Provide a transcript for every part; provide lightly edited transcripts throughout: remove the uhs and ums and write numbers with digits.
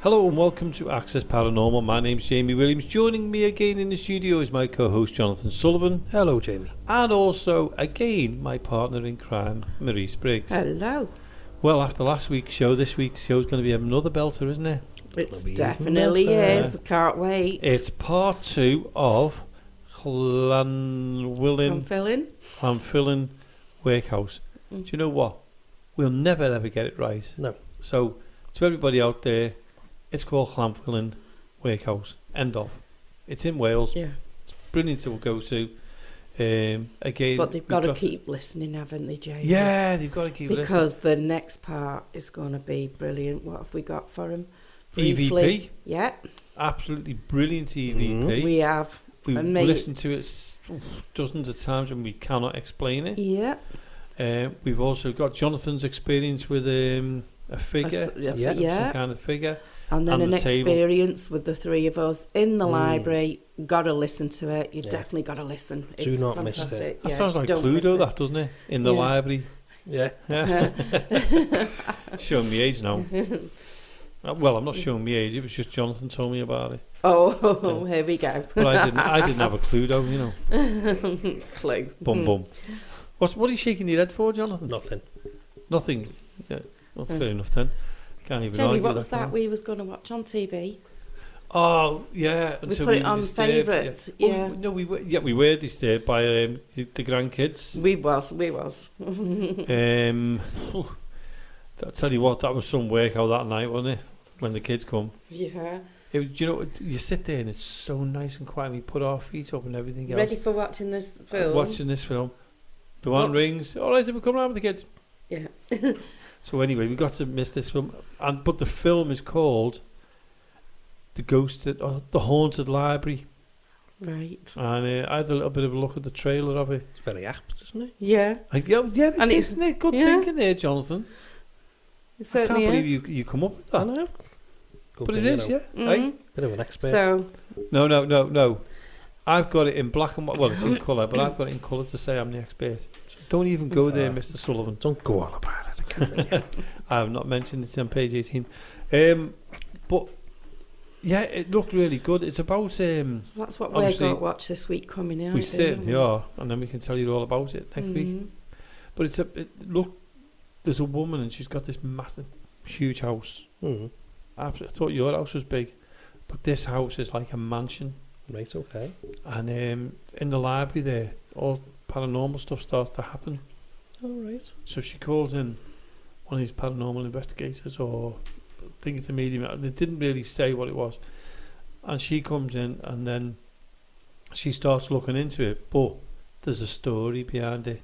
Hello and welcome to Access Paranormal. My name's Jamie Williams. Joining me again in the studio is my co-host Jonathan Sullivan. Hello, Jamie. And also, again, my partner in crime, Marie Spriggs. Hello. Well, after last week's show, this week's show is going to be another belter, isn't it? It definitely is. Can't wait. It's part 2 of Llanfyllin Workhouse. Do you know what? We'll never ever get it right. No. So, to everybody out there, it's called Llanfyllin Workhouse. End of. It's in Wales. Yeah. It's brilliant to go to. Again, but they've got to keep listening, haven't they, Jamie? Yeah, they've got to keep listening. Because the next part is going to be brilliant. What have we got for him? EVP. Yeah. Absolutely brilliant EVP. We have. We've listened to it dozens of times and we cannot explain it. Yeah. We've also got Jonathan's experience with a figure. Some kind of figure. And then an experience with the three of us in the library. Got to listen to it. You've definitely got to listen. It's Do not fantastic. miss it. That sounds like Cluedo, that, doesn't it? In the library. Yeah. Showing me age now. Well, I'm not showing me age. It was just Jonathan told me about it. Oh, here we go. But I didn't have a Cluedo, you know. Clue. Bum. What are you shaking your head for, Jonathan? Nothing. Yeah. Well, fair enough then. Can't even Jamie, argue what's that we was going to watch on TV? Oh, yeah. We put it on favourite. Yeah. Well, no, we were disturbed by the grandkids. We was. I'll tell you what, that was some work out that night, wasn't it? When the kids come. Yeah. You sit there and it's so nice and quiet. We put our feet up and everything else. Ready for watching this film? The one rings. All right, so we'll come around with the kids. Yeah. So anyway, we got to miss this film, but the film is called The Haunted Library. Right. And I had a little bit of a look at the trailer of it. It's very apt, isn't it? Yeah. Isn't it? Good thinking there, Jonathan. It certainly I can't believe you come up with that. I know. But it is, yeah. Mm-hmm. Bit of an expert. So. No. I've got it in black and white. Well, it's in colour, but I've got it in colour to say I'm the expert. So don't even go there, Mr. Sullivan. Don't go on about it. I can't I have not mentioned it on page 18. But yeah, it looked really good. It's about that's what we're going to watch this week coming out. We certainly are, and then we can tell you all about it next week. But look, there's a woman and she's got this massive, huge house. I thought your house was big, but this house is like a mansion. Right, okay. And in the library there, all paranormal stuff starts to happen. All right. So she calls in one of these paranormal investigators, or I think it's a medium. They didn't really say what it was. And she comes in and then she starts looking into it, but there's a story behind it.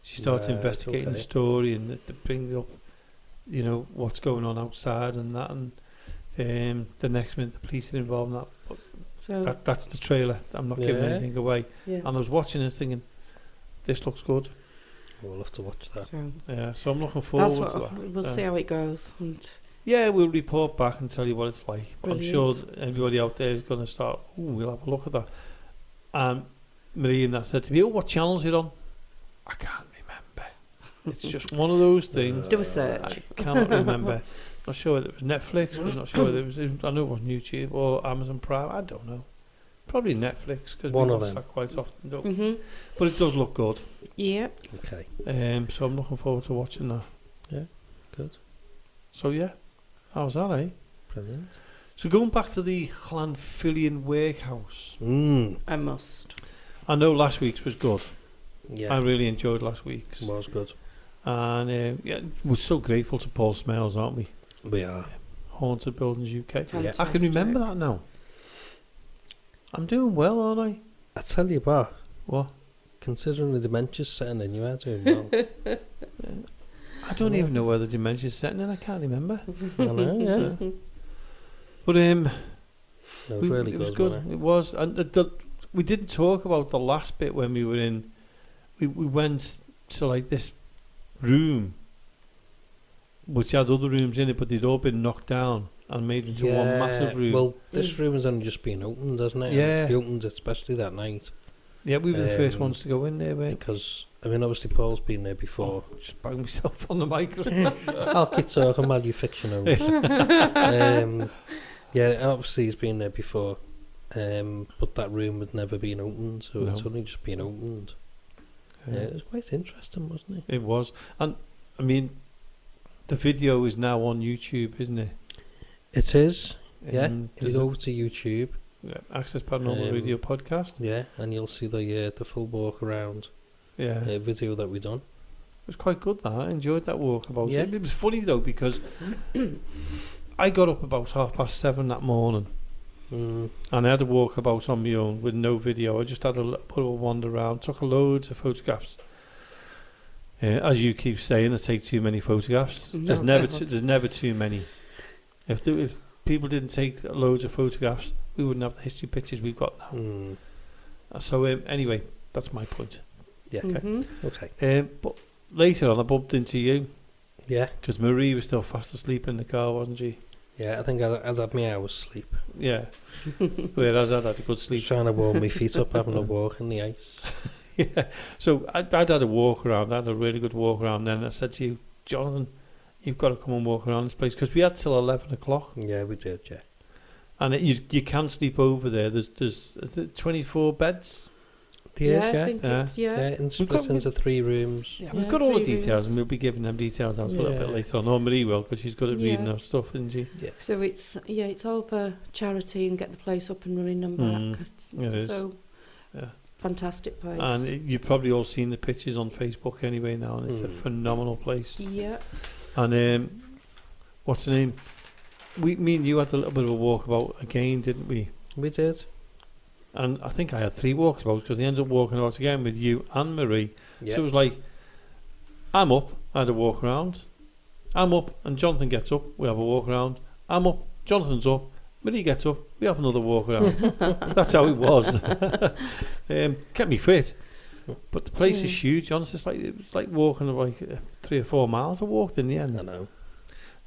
She starts investigating the story and they bring up, what's going on outside and that, and the next minute the police are involved in that. But so that's the trailer. I'm not giving anything away. Yeah. And I was watching it thinking, this looks good. We'll have to watch that. So I'm looking forward to that. We'll see how it goes. We'll report back and tell you what it's like. Brilliant. I'm sure everybody out there is going to start, we'll have a look at that. And Marie and that said to me, what channel is it on? I can't remember. It's just one of those things. Do a search. I cannot remember. Not sure whether it was Netflix. I'm not sure whether it was. I know it wasn't YouTube or Amazon Prime. I don't know. Probably Netflix because we watch that quite often. Don't But it does look good. Yeah. Okay. So I'm looking forward to watching that. Yeah. Good. So yeah, how's that, eh? Brilliant. So going back to the Llanfyllin Workhouse. I must. I know last week's was good. Yeah. I really enjoyed last week's. It was good. And we're so grateful to Paul Smales, aren't we? We are. Haunted Buildings UK. Fantastic. I can remember that now. I'm doing well, aren't I? I tell you what. What? Considering the dementia's setting in, you are doing well. I don't even know where the dementia's setting in. I can't remember. I know, yeah. But it was really it good. Was good. It was, and we didn't talk about the last bit when we were in. We went to like this room, which had other rooms in it, but they'd all been knocked down and made into one massive room. Well, this room has only just been opened, hasn't it? Yeah. They opened especially that night. Yeah, we were the first ones to go in there, weren't we? Because I mean, obviously Paul's been there before. Just bang myself on the microphone. I'll keep talking while you fix your nose. Yeah, obviously he's been there before, but that room had never been opened, so it's No. only just been opened. It was quite interesting, wasn't it? It was. And, I mean, the video is now on YouTube, isn't it? It is, yeah. If There's you a- go to YouTube, Access Paranormal Radio podcast. yeah, and you'll see the full walk around Yeah. video that we done. It was quite good, that. I enjoyed that walkabout. Yeah. It was funny, though, because I got up about 7:30 that morning, and I had a walkabout on my own with no video. I just had a little bit of a wander around, took loads of photographs. As you keep saying, I take too many photographs. There's No, never God. there's never too many. If people didn't take loads of photographs, we wouldn't have the history pictures we've got now. So anyway, that's my point. Yeah. Mhm. Okay. But later on, I bumped into you Yeah. because Marie was still fast asleep in the car, wasn't she? Yeah, I think I had my hours sleep. Yeah. Whereas I'd had a good Just sleep. trying to warm my feet up, having a walk in the ice. Yeah. So I'd had a walk around. I had a really good walk around. Then I said to you, Jonathan, you've got to come and walk around this place because we had till 11 o'clock. Yeah, we did, yeah. And you can sleep over there. There's 24 beds. Yeah, I think Yeah. yeah. and We've split got- into 3 rooms. Yeah, Yeah, we've got all the 3 details, rooms. and we'll be giving them details out a little bit Yeah. later on. Or Marie will, because she's good at reading Yeah. her stuff, isn't she? So it's all for charity and get the place up and running and back. It is. So Yeah. fantastic place. And you've probably all seen the pictures on Facebook anyway now, and it's a Mm. phenomenal place. yeah. And what's the name? Me and you had a little bit of a walkabout again, didn't we? We did. And I think I had 3 walkabouts because I ended up walking out again with you and Marie. Yeah. So it was like, I'm up, I had a walk around. I'm up, and Jonathan gets up, we have a walk around. I'm up, Jonathan's up, Marie gets up, we have another walk around. That's how it was. Kept me fit. But the place is huge, honestly. It was like walking like 3 or 4 miles I walked in the end. I know.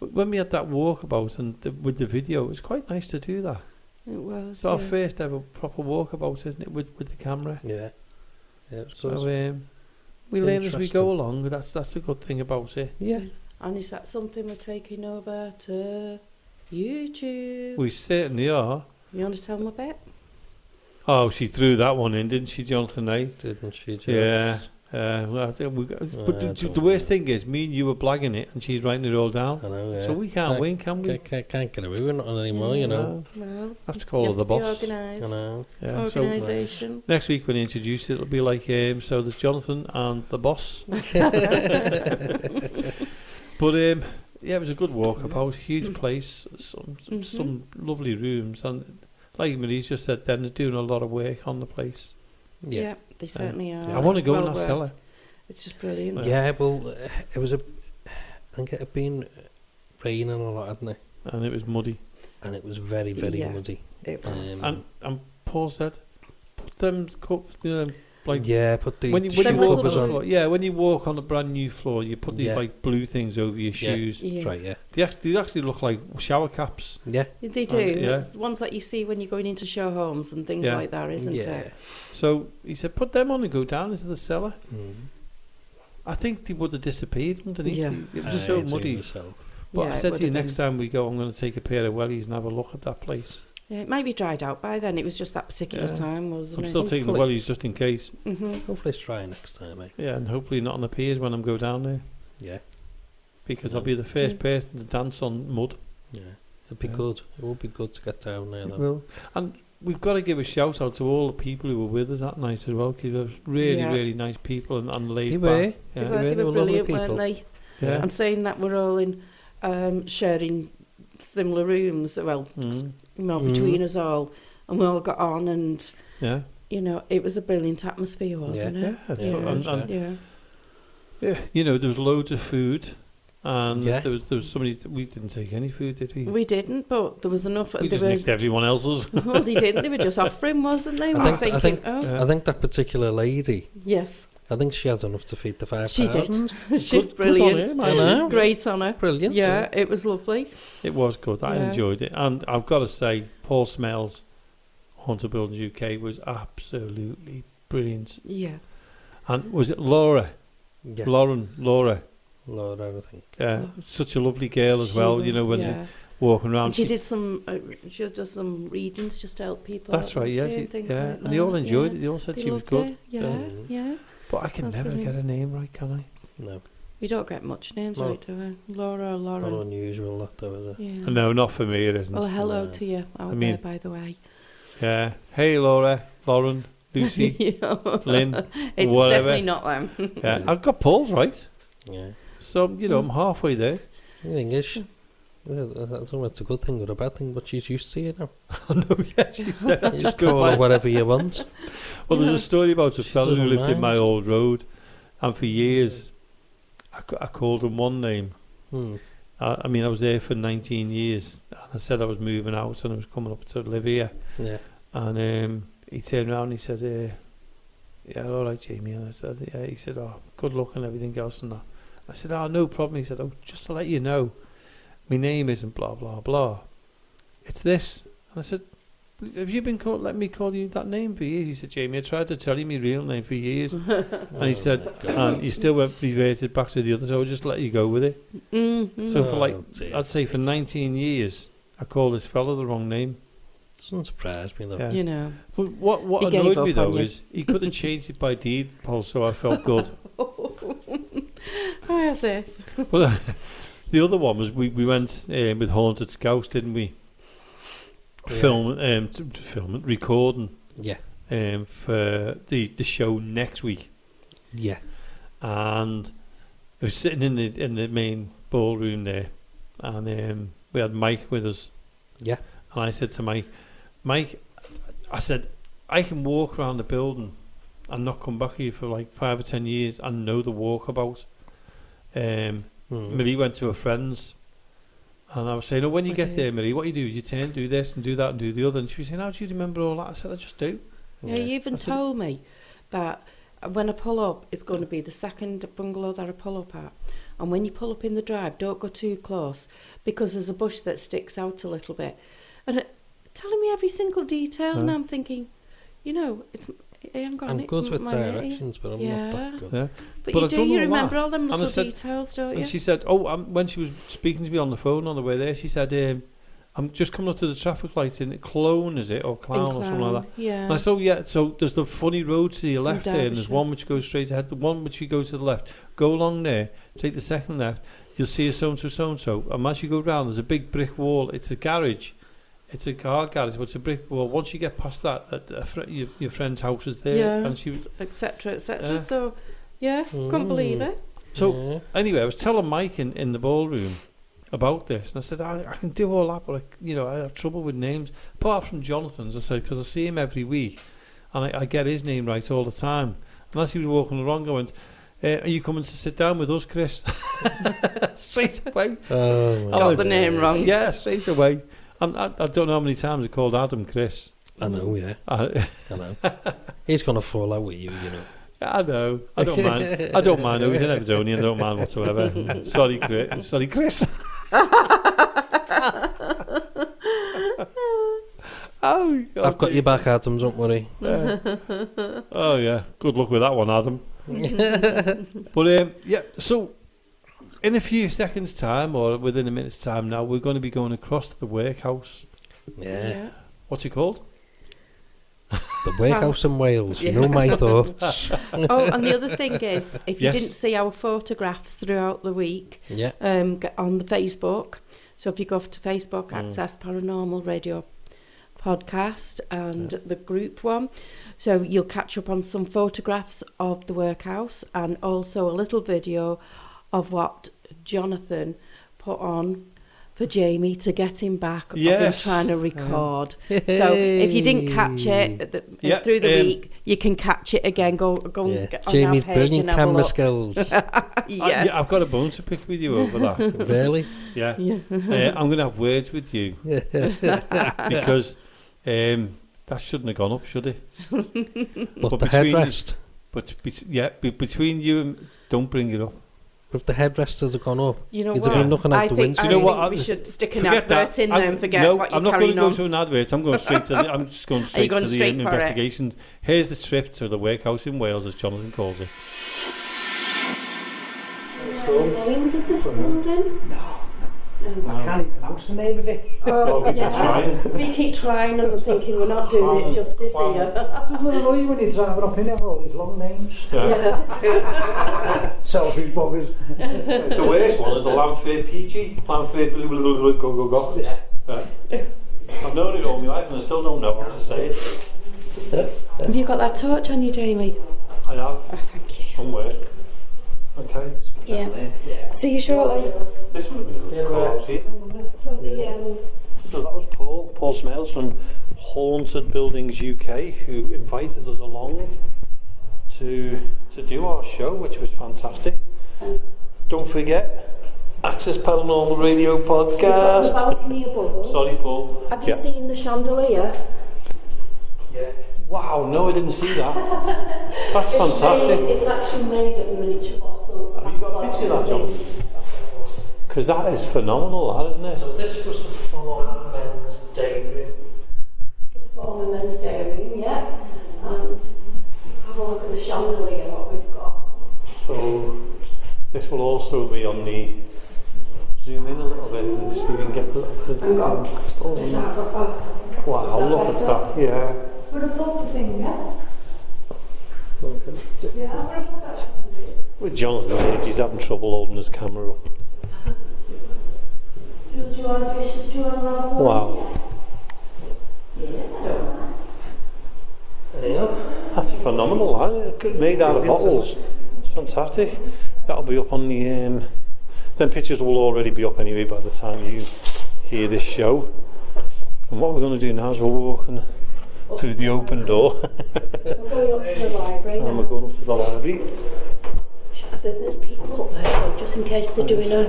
But when we had that walkabout and with the video, it was quite nice to do that. It was. It's our yeah. first ever proper walkabout, isn't it, with the camera? Yeah. Yeah, it was So good. we learn as we Interesting. go along. That's a good thing about it. Yeah. And is that something we're taking over to YouTube? We certainly are. You want to tell them a bit? Oh, she threw that one in, didn't she, Jonathan? Didn't she? Jones? Yeah. Well, I think but I the don't worst know. thing is, me and you were blagging it, and she's writing it all down. I know, yeah. So we can't win, can we? Can't get away with nothing anymore, you know. No. Well, Have to call her the boss. I Organised. know. Yeah. So Organisation. next week when I introduce it, it'll be like so there's Jonathan and the boss. But yeah, it was a good walkabout, huge place, some lovely rooms, and like Marie's just said, then they're doing a lot of work on the place. Yeah, they certainly are. I want to It's go well in that worth- cellar. It's just brilliant. Yeah, well, it was I think it had been raining a lot, hadn't it? And it was muddy. And it was very, very Yeah. muddy. It was. And Paul said, put them like yeah, put the when you Them walk little- on the floor, yeah, when you walk on a brand new floor, you put these Yeah. like blue things over your Yeah. shoes. Yeah. That's right, yeah. They actually look like shower caps. Yeah. They do. yeah. It's the ones that you see when you're going into show homes and things Yeah. like that, isn't yeah. it? So he said, put them on and go down into the cellar. Mm. I think they would have disappeared underneath. Yeah. It was so I'd say muddy. myself. But Yeah, I it said would to you, have next been. time we go, I'm going to take a pair of wellies and have a look at that place. Yeah, it might be dried out by then. It was just that particular Yeah. time, wasn't I'm it? still taking the Hopefully. wellies just in case. Hopefully it's dry next time, eh? Yeah, and hopefully not on the piers when I go down there. Yeah. Because Yeah. I'll be the first Yeah. person to dance on mud. Yeah. It'd be Yeah. good. It would be good to get down there, though. Well, and we've got to give a shout out to all the people who were with us that night as well, because they were really, Yeah. really nice people and laid They back. were. Yeah. They Yeah. were, They they were were lovely brilliant, weren't people. they? Yeah. I'm saying that we're all in sharing similar rooms, well, Mm. between us all, and we all got on, and Yeah. it was a brilliant atmosphere, wasn't Yeah. it? Yeah, Yeah. And, Yeah. yeah, there was loads of food, and Yeah. there was somebody. We didn't take any food, did we? We didn't, but there was enough. We They just were, nicked everyone else's. well, they didn't. They were just offering, wasn't they? We were I think- thinking, Yeah. I think that particular lady, yes, I think she has enough to feed the 5,000. she did. She's Good on brilliant. him, I know. Great on her. Brilliant. Yeah, it was lovely. It was good. I Yeah. enjoyed it, and I've got to say, Paul Smells, Haunted Buildings UK, was absolutely brilliant. Yeah. And was it Laura? Yeah. Laura. Laura, I think. Such a lovely girl as well, you know, when you're walking around. And she did some, she does some readings just to help people. That's right, yeah. And they all enjoyed it. They all said she was good. Yeah. But I can That's never brilliant. get her name right, can I? No. We don't get much names No. right, do we? Laura or Lauren. Not unusual, that though, is it? Yeah. No, not for me, it isn't. Oh, hello No. to you out mean- there, by the way. Yeah. Hey, Laura, Lauren, Lucy, Yeah. Lynn, It's whatever. definitely not them. Yeah, I've got Paul's right. Yeah. So, you know, I'm halfway there. The thing is, I don't know if it's a good thing or a bad thing, but she's used to you now. I know, yeah, she said You that. just call her whatever you want. Well, there's a story about a She fella who doesn't lived in my mind. old road, and for years, I called him one name. I mean, I was there for 19 years, and I said I was moving out and I was coming up to live here. Yeah. And he turned around and he said, yeah, all right, Jamie. And I said, yeah. He said, oh, good luck and everything else and that. I said, oh, no problem. He said, oh, just to let you know, my name isn't blah, blah, blah. It's this. And I said, have you been letting me call you that name for years? He said, Jamie, I tried to tell you my real name for years. And he said, and you still went reverted back to the other, so I'll just let you go with it. Mm-hmm. So for like, dear. I'd say for 19 years, I called this fella the wrong name. Doesn't surprise me though. Yeah. You know. But what He gave annoyed me up on though you. is he couldn't change it by deed, Paul, so I felt good. As if. Well, the other one was we went with Haunted Scouts, didn't we? Yeah. Recording Yeah. for the show next week. Yeah. And I was sitting in the main ballroom there, and we had Mike with us. Yeah. And I said to Mike, I said, I can walk around the building and not come back here for like 5 or 10 years and know the walkabout. Marie went to her friend's, and I was saying, oh, when you get there, Marie, what you do is you turn, do this and do that and do the other. And she was saying, how do you remember all that? I said, I just do. Yeah, you even I said- told me that when I pull up, it's going to be the second bungalow that I pull up at. And when you pull up in the drive, don't go too close because there's a bush that sticks out a little bit. And telling me every single detail, and I'm thinking, you know, I'm good with directions, but I'm not that good. Yeah. But But you I've do, done you all remember that. all them And I little said- details, don't you? And she said, when she was speaking to me on the phone on the way there, she said, I'm just coming up to the traffic lights in Clone, is it? Or Clown or something like that. Yeah. And I said, oh, yeah, so there's the funny road to your left there, and there's Derbyshire. one which goes straight ahead, the one which you go to the left. Go along there, take the second left, you'll see a so-and-so, so-and-so. And as you go round, there's a big brick wall. It's a garage. It's a car garage, but it's a brick wall. Once you get past that, your friend's house is there. Yeah, And she, etc. Yeah. So, yeah, couldn't believe it. so anyway, I was telling Mike in the ballroom about this, and I said, I can do all that, but I have trouble with names. Apart from Jonathan's, I said, because I see him every week, and I get his name right all the time. And as he was walking along, I went, are you coming to sit down with us, Chris? Straight away. Oh, my Got the name goodness. wrong. Yeah, straight away. I don't know how many times I called Adam Chris. I know, yeah. I I know. He's gonna fall out with you, you know. know. I don't mind. I don't mind. He's an Evertonian. I don't mind whatsoever. Sorry, Chris. Sorry, Chris. Oh, I've got your back, Adam, don't worry. Oh, yeah. Good luck with that one, Adam. But, yeah, so in a few seconds' time, or within a minute's time now, we're going to be going across to the workhouse. Yeah. What's it called? The Workhouse in Wales, you Yeah. know my thoughts. Oh, and the other thing is, if you Yes. didn't see our photographs throughout the week, Yeah. get on the Facebook. So if you go to Facebook, Access Paranormal Radio Podcast and the group one. So you'll catch up on some photographs of the workhouse and also a little video of what Jonathan put on for Jamie to get him back of him Yes. trying to record. So if you didn't catch it Yeah, through the week, you can catch it again. Go Yeah. and get on Jamie's our page brilliant and have a camera look. skills. Yes. I've got a bone to pick with you over that. Really? Yeah. Yeah. I'm going to have words with you because that shouldn't have gone up, should it? What, But the between- headrest? But between you and don't bring it up. If the headresters have gone up, You know you'd what? have been looking I out the think, window. I You know what? think we should stick an Forget advert that. in there and forget no, what you're I'm not going to carrying go on. to an advert. I'm going straight to the. I'm just going straight going to the straight for it? investigation. Here's the trip to the workhouse in Wales, as Jonathan calls it. Names of this building? I can't even pronounce the name of it. We keep trying and thinking we're not doing it justice here. It's just annoy you when you're driving up in there with all these long names. Selfish buggers. The worst one is the Llanfyllin PG. Llanfyllin go. Yeah. I've known it all my life and I still don't know how to say it. Have you got that torch on you, Jamie? I have, Oh, thank you. somewhere. Okay. Yeah. See you shortly. This would have been good to call out here. So that was Paul Smales from Haunted Buildings UK, who invited us along to do our show, which was fantastic. Don't forget, Access Paranormal Radio Podcast. The balcony above us. Sorry, Paul. Have you seen the chandelier? Yeah. Wow, no, I didn't see that. That's fantastic. It's actually made of miniature bottles. Have you got a picture of that, John? Because that is phenomenal, that, isn't it? So this was the former men's day room. The former men's day room, yeah. And have a look at the chandelier, what we've got. So this will also be on the zoom in a little bit and see if we can get a little bit of the crystals in there. Wow, look at that, yeah. Would have pulled the finger. Yeah, I would have pulled that chandelier. With Jonathan's age, he's having trouble holding his camera up. Do you want to run for Wow. Yeah. That's phenomenal, huh? Made out of bottles. It's fantastic. That'll be up on the... Then pictures will already be up anyway by the time you hear this show. And what we're going to do now is we're walking through the open door. We're going up to the library And we're going up to the library. There's people up there, so just in case they're doing a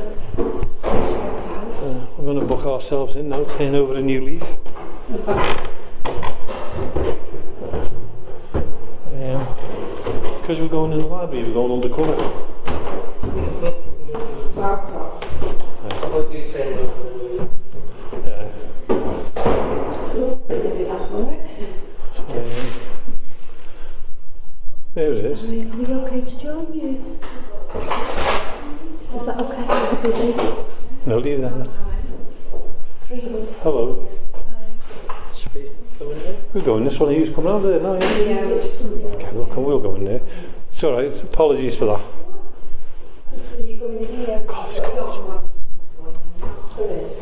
We're going to book ourselves in now, turn over a new leaf. Because we're going in the library, we're going undercover. Yeah. maybe that's right. There it is. Are we okay to join you? Is that okay? No, leave that. Three of us. Hello. Should we go in there? We're going this one. Who's coming over there now? Yeah. Yeah, we're just something. Okay, look, we'll go in there. It's alright, apologies for that. Are you going in here? God, it's cold. There is.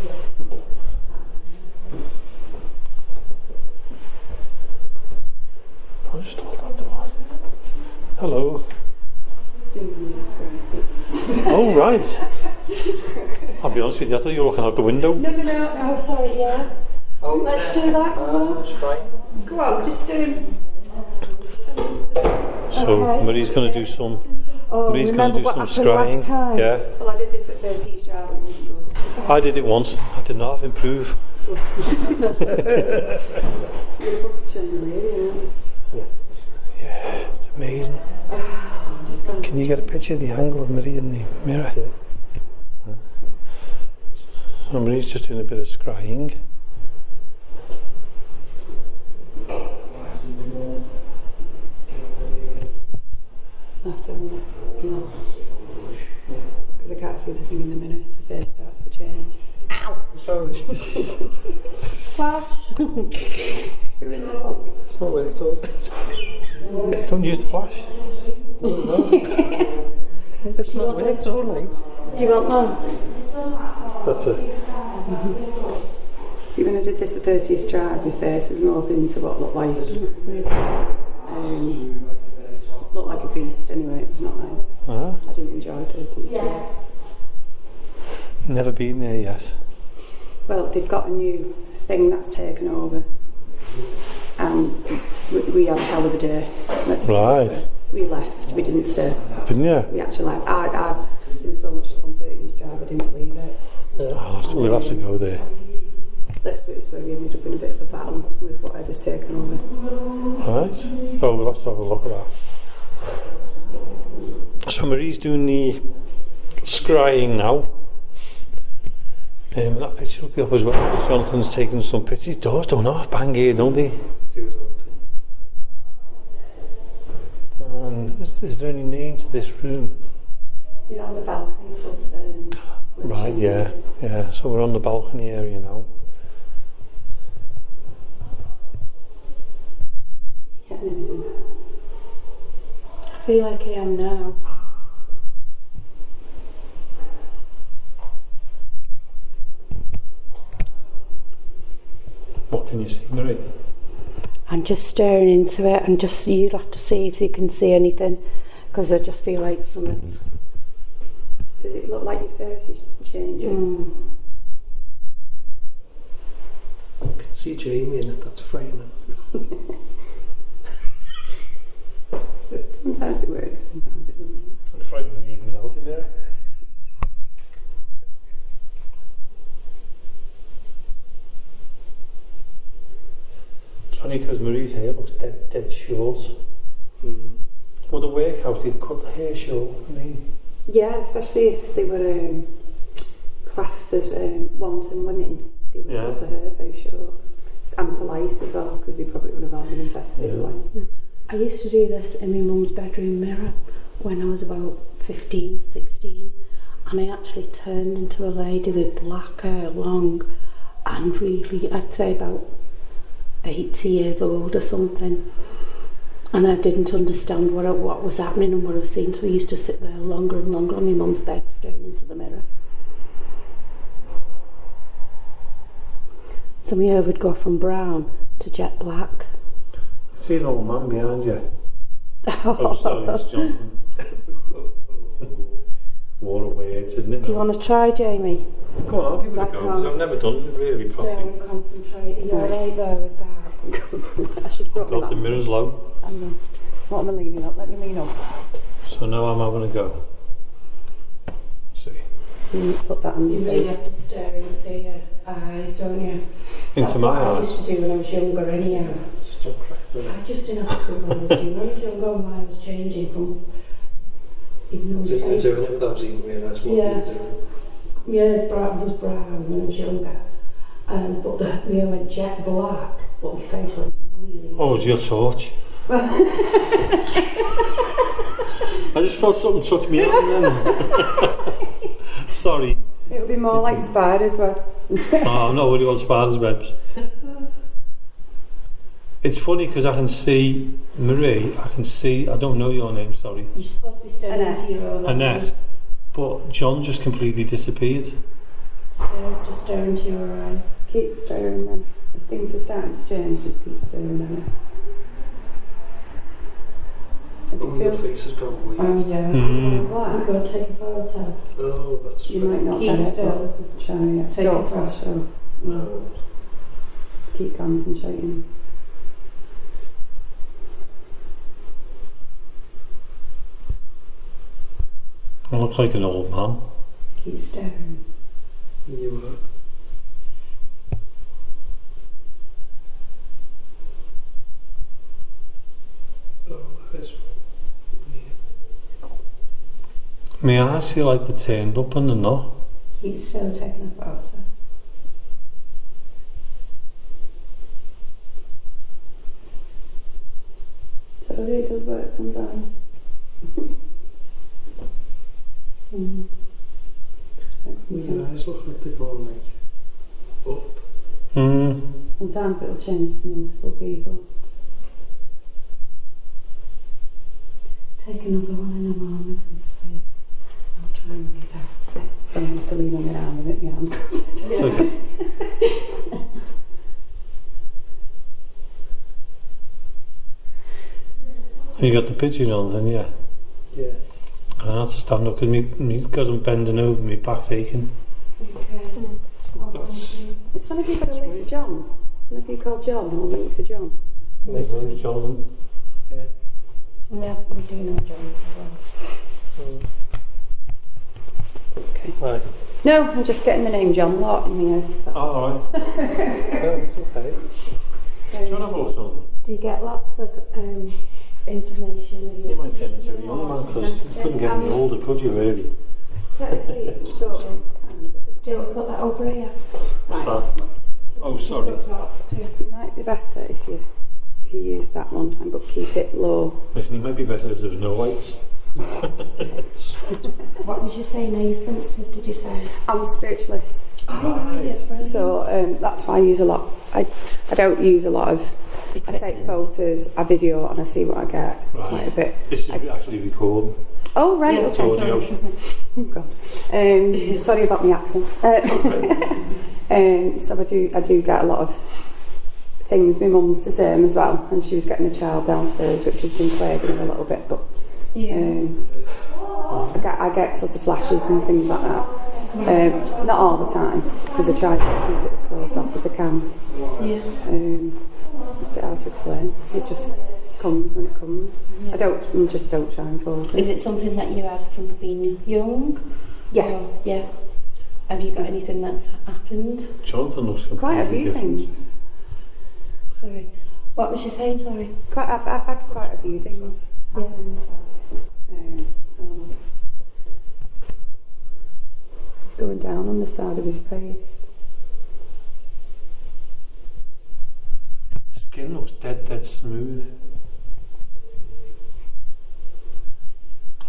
I'll just hold that door. Hello. Oh, right. I'll be honest with you, I thought you were looking out the window. No. Oh, sorry, yeah. Oh, Let's do that, come on. Go on, just do. So, Okay. Marie's going to do some. Oh, Marie's going to remember do what some happened last scrying. time? Yeah. Well, I did this at 30's job and it wasn't good. I did it once. I did not have improve. You booked the chandelier, yeah. Yeah, it's amazing. Just gone. Can you get a picture of the angle of Marie in the mirror? Yeah. So Marie's just doing a bit of scrying. I have to have a look, you know. Because I can't see the thing in the mirror if the face starts to change. Ow! Sorry. Flash! You're in the box. It's not worked all. Don't use the flash. It's not worked all night. Do you want that? That's it. See, when I did this at 30's job, my face was morphing into what looked like looked like a beast anyway. It was not nice. Uh-huh. I didn't enjoy 30's job. Never been there yet. Well, they've got a new thing that's taken over. And we had a hell of a day. Let's be honest. Right. We left, we didn't stay. Didn't you? We actually left. I've seen so much on 30's job, I didn't believe it. We'll have to go there. Let's put it this way, we ended up in a bit of a battle with whatever's taken over. Right. Oh, we'll have to have a look at that. So Marie's doing the scrying now. That picture will be up as well, because Jonathan's taken some pictures. Doors don't half bang here, don't they? And is there any name to this room? You're on the balcony above. Right, yeah. So we're on the balcony area now. Getting anything? I feel like I am now. What can you see, Marie? I'm just staring into it, and just you'll have to see if you can see anything, because I just feel like something's. Does it look like your face is changing? I can see Jamie in it, that's frightening. Sometimes it works, sometimes it doesn't. I'm frightened even without him there. It's funny because Marie's hair looks dead short. Well, the workhouse, they'd cut the hair short, wouldn't they? Yeah, especially if they were classed as wanton women, they would cut the hair very short. And for lice as well, because they probably would have all been infested with lice. I used to do this in my mum's bedroom mirror when I was about 15, 16, and I actually turned into a lady with black hair, long, and really, I'd say about 80 years old or something. And I didn't understand what was happening and what I was seeing, so I used to sit there longer and longer on my mum's bed staring into the mirror. So my hair would go from brown to jet black. I see an old man behind you. Oh, sorry, it's Jonathan. What a words, isn't it? Do you want to try, Jamie? Go on, I'll give it a go, because I've never done it really properly. Stay and concentrate. Are you alright there with that? I should Oh God, the mirror's low. What am I leaning up? Let me lean up. So now I'm having a go. See. So you put that on You your really face. have to stare into your eyes, don't you? Into That's my what I eyes. used to do when I was younger anyhow. Just don't crack the I just didn't have a clue what I was doing. When I was younger, my eye was changing from ignoring So you were face. doing it without even realise what you were doing. My hair was brown when I was younger. But my hair went jet black, but my face went really... Oh, it's your torch. I just felt something touch me on then. Sorry. It would be more like spiders' webs. Oh, I'm not worried about spiders' webs. It's funny because I can see Marie, I don't know your name, sorry. You're supposed to be staring Annette. into your own Annette. eyes. But John just completely disappeared. Just stare into your eyes. Keep staring then. If things are starting to change, just keep staring at it. Oh, your face has gone weird. Oh yeah. Mm. You've got to take a photo. Oh, that's You might not Keep get it, still. but try it. Take Don't a photo. flash though. No. Just keep concentrating. I look like an old man. Keep staring. You were. Oh, that is weird. My eyes feel like they're turned up and they're not. Keep still taking a photo. So it really does work sometimes. Your eyes look like they're going like up. Sometimes it'll change to multiple people. Take another one in a moment and see. I'll try and read out of it. So I have to lean on my arm and it, my arm's It's okay. You got the picture on then, yeah? Yeah. I have to stand up because I'm bending over, my back's aching. Okay. That's... It's funny if you've got a link to John. And if you call John, I'll link to John. My name's Jonathan. Yeah. Yeah, we do know John's as well. Okay. Right. No, I'm just getting the name John Lott in my head. Oh, alright. No, it's okay. Do you want to hold something? Do you get lots of information? You might send it to a young man because you couldn't get any older, could you really? technically, sort of. Don't put that over here. What's that? Oh, sorry. It might be better if you use that one, but keep it low. Listen, it might be better if there was no lights. What was you saying? Are you sensitive, did you say? I'm a spiritualist. So that's why I use a lot. I don't use a lot of. I take photos, I video, and I see what I get. Right. Quite a bit. This is actually recording. Oh right, Yeah, okay. audio. Oh God. Sorry about my accent. So I do get a lot of things. My mum's the same as well, and she was getting a child downstairs, which has been plaguing her a little bit. But I get sort of flashes and things like that. Not all the time, because I try to keep it as closed off as I can. Yeah. It's a bit hard to explain. It just comes when it comes. Yeah. I just don't try and force it. Is it something that you had from being young? Yeah. Or, yeah. Have you got anything that's happened? Jonathan looks Quite a few different. things. Sorry. What was you saying? Sorry. I've had quite a few things happen. So it's going down on the side of his face. Skin looks dead smooth.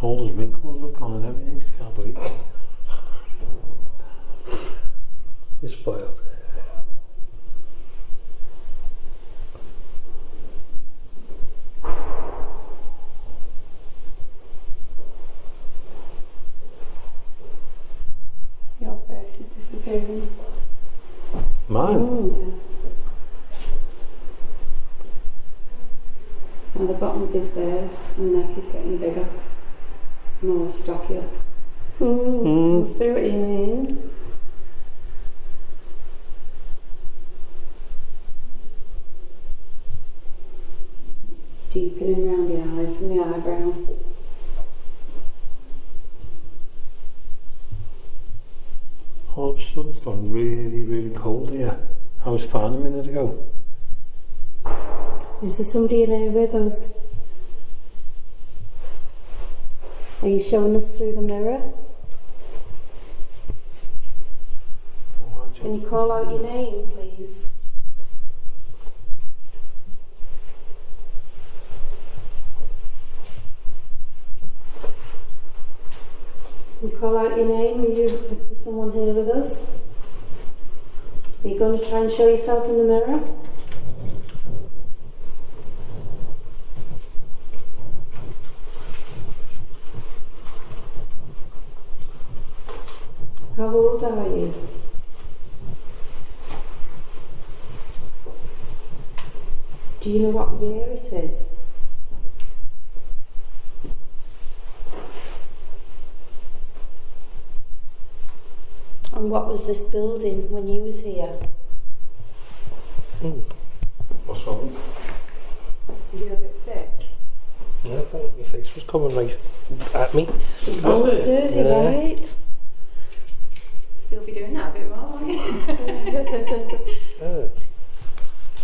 All those wrinkles have gone and everything. I can't believe it. You're spoiled. Your face is disappearing. Mine? Yeah. Now the bottom of his face and neck is getting bigger, more stockier. I see what you mean. Deepening around the eyes and the eyebrow. All of a sudden it's gone really cold here. I was fine a minute ago. Is there somebody in here with us? Are you showing us through the mirror? Can you call out your name, please? Can you call out your name? Is someone here with us? Are you going to try and show yourself in the mirror? How old are you? Do you know what year it is? And what was this building when you was here? What's wrong? You're a bit sick. Yeah, I thought my face was coming right at me. Oh, dirty, Yeah. right? You'll be doing that a bit more, won't you?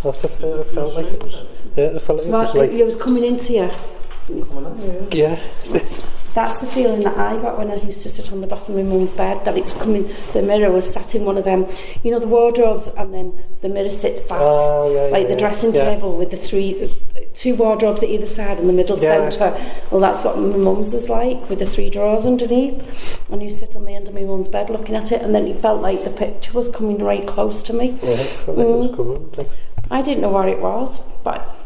I felt like it was. Yeah, I felt like it was like. You was coming into you. Yeah. That's the feeling that I got when I used to sit on the bottom of my mum's bed, that it was coming, the mirror was sat in one of them, you know, the wardrobes, and then the mirror sits back, like the dressing table with the two wardrobes at either side and the middle centre. Well, that's what my mum's was like, with the 3 drawers underneath. And you sit on the end of my mum's bed looking at it, and then it felt like the picture was coming right close to me. Yeah, it felt like it was coming. Like, I didn't know what it was, but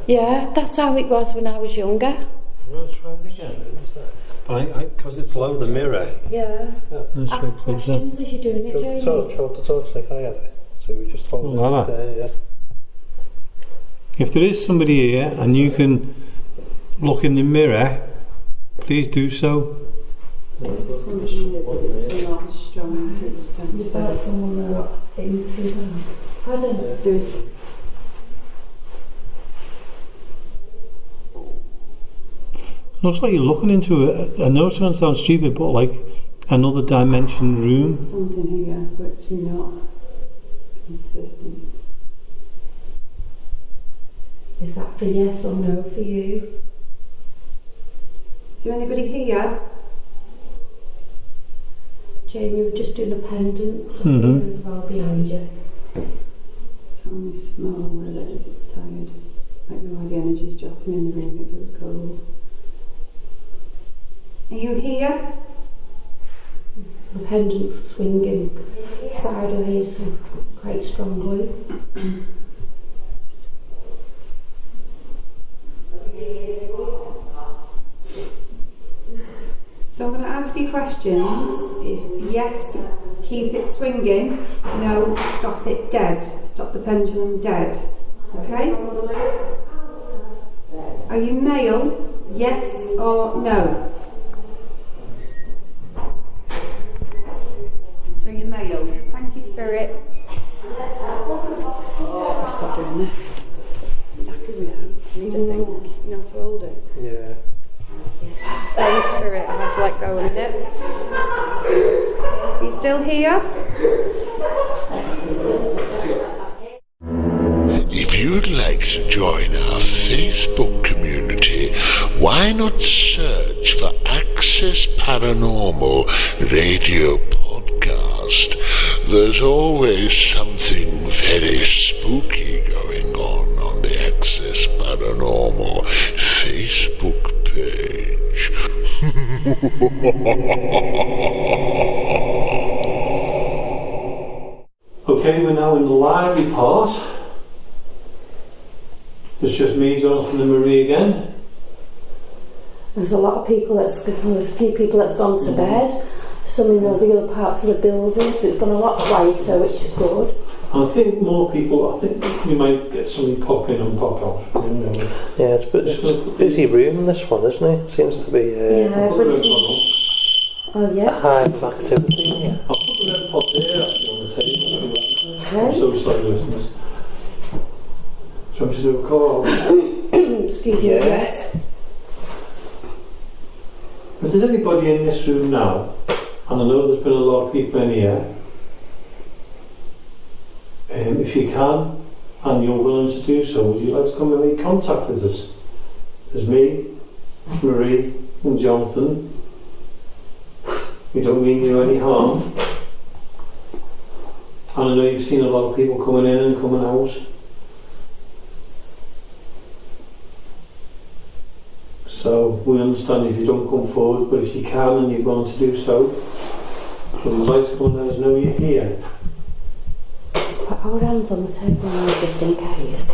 yeah, that's how it was when I was younger. We'll try it again. But because it's low, the mirror. Yeah. Let's Ask questions as you're doing it, Jamie. Show the torch like I had it. So we just hold it there, yeah. If there is somebody here and you can look in the mirror, please do so. It's not strong as it was downstairs. Pardon? There's Looks like you're looking into I know it's going to sound stupid, but like another dimension room. something here, but it's not consistent. Is that for yes or no for you? Is there anybody here? Jamie, we're just doing a pendant Mhm. as well behind you. It's only small where it is, it's tired. I don't know why the energy's dropping in the room, it feels cold. Are you here? The pendant's swinging sideways quite strongly. So I'm going to ask you questions. If yes, keep it swinging. No, stop it dead. Stop the pendulum dead. Okay? Are you male? Yes or no? So you're male. Thank you, Spirit. Stop doing this. It knackers me out. I need a thing. You know, to hold it. Yeah. Sorry, Spirit, I had to let go of it. Are you still here? If you'd like to join our Facebook community, why not search for Access Paranormal Radio Podcast? There's always something very spooky going on the Access Paranormal Facebook page. Okay, we're now in the library part. It's just me, Jonathan and Marie again. There's a lot of people there's a few people that's gone to bed, some in all the other parts of the building, so it's gone a lot quieter, which is good. And I think more people, I think we might get somebody pop in and pop out. Yeah, it's a busy room, this one, isn't it? It seems to be Yeah, but it's... Oh a yeah. hive of activity. Yeah. I'll put the red pot there actually on the table. I'm Okay. so sorry, listeners. Do you want me to do a call? Excuse me, Yeah. yes. If there's anybody in this room now, and I know there's been a lot of people in here, if you can, and you're willing to do so, would you like to come and make contact with us? There's me, Marie, and Jonathan. We don't mean you any harm. And I know you've seen a lot of people coming in and coming out. So we understand if you don't come forward, but if you can and you're going to do so, would you like to come and let us know you're here? Put our hands on the table now just in case.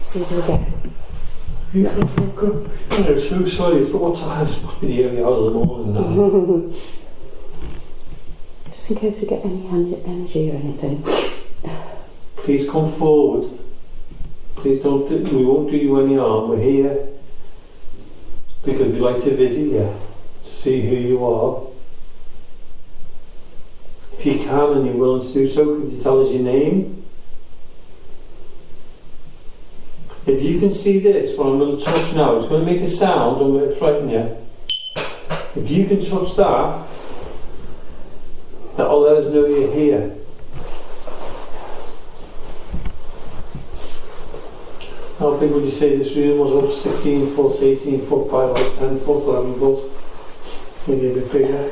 See you again. I'm so sorry, it's what time? It must be the early hours of the morning now. Just in case we get any energy or anything. Please come forward. Please don't we won't do you any harm. We're here because we'd like to visit you, to see who you are. If you can and you're willing to do so, could you tell us your name? If you can see this, what I'm going to touch now, it's going to make a sound and it'll frighten you. If you can touch that, that'll let us know you're here. How big would you say this room was? Up 16 foot, 18 foot by like 10 foot, 11 foot? Maybe a bit bigger.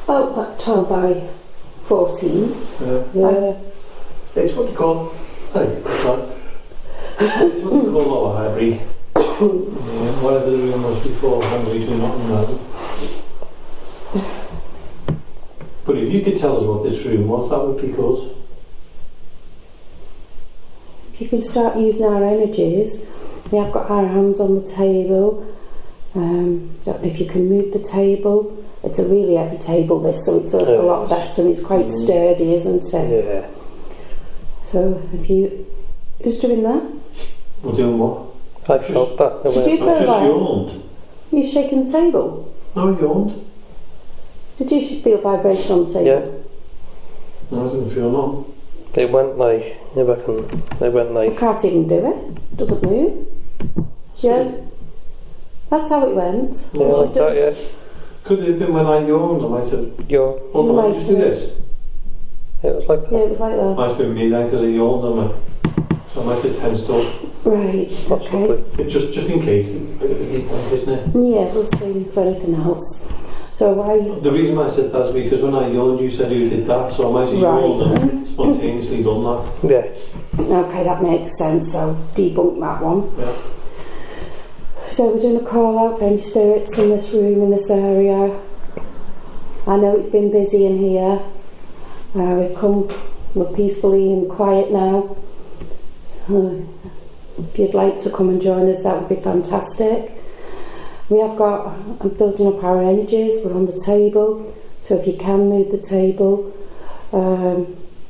About that 12 by 14. Yeah. It's what they call, it's what they call our library. Whatever the room was beforehand, we do not know. But if you could tell us what this room was, that would be good. If you can start using our energies, we have got our hands on the table. Don't know if you can move the table. It's a really heavy table, this, so it's a lot better, and it's quite sturdy, isn't it? Yeah. So if you... Who's doing that? We're doing what? I felt that. Did you I feel just that? yawned. You shaking the table? No, I yawned. Did you feel vibration on the table? Yeah. No, I didn't feel none. They went like, they went I like, can't even do it. Doesn't move. Yeah. That's how it went. yeah, like that, yeah. Could it have been when I yawned? I might have. Your, Hold on, just do this. it was like Yeah, that. it was like that. Might have been me then because I yawned on me. So I might have tensed up. Right, okay. Just in case, it's a bit of a deep one, isn't it? Yeah, we'll see if there's anything else. So why? The reason why I said that is because when I yawned, you said who did that, so I might have yawned and spontaneously done that. Yeah. Okay, that makes sense. I'll debunk that one. Yeah. So we're doing a call out for any spirits in this room, in this area. I know it's been busy in here. We're peacefully and quiet now. So if you'd like to come and join us, that would be fantastic. We have got, I'm building up our energies, we're on the table, so if you can move the table,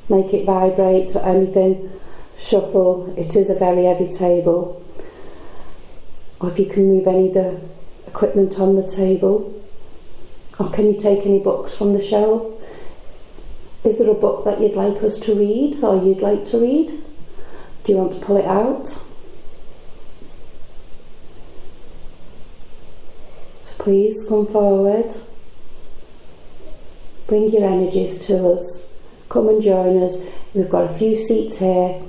make it vibrate or anything, shuffle, it is a very heavy table. Or if you can move any of the equipment on the table, or can you take any books from the shelf? Is there a book that you'd like us to read, or you'd like to read? Do you want to pull it out? So please come forward, bring your energies to us, come and join us. We've got a few seats here,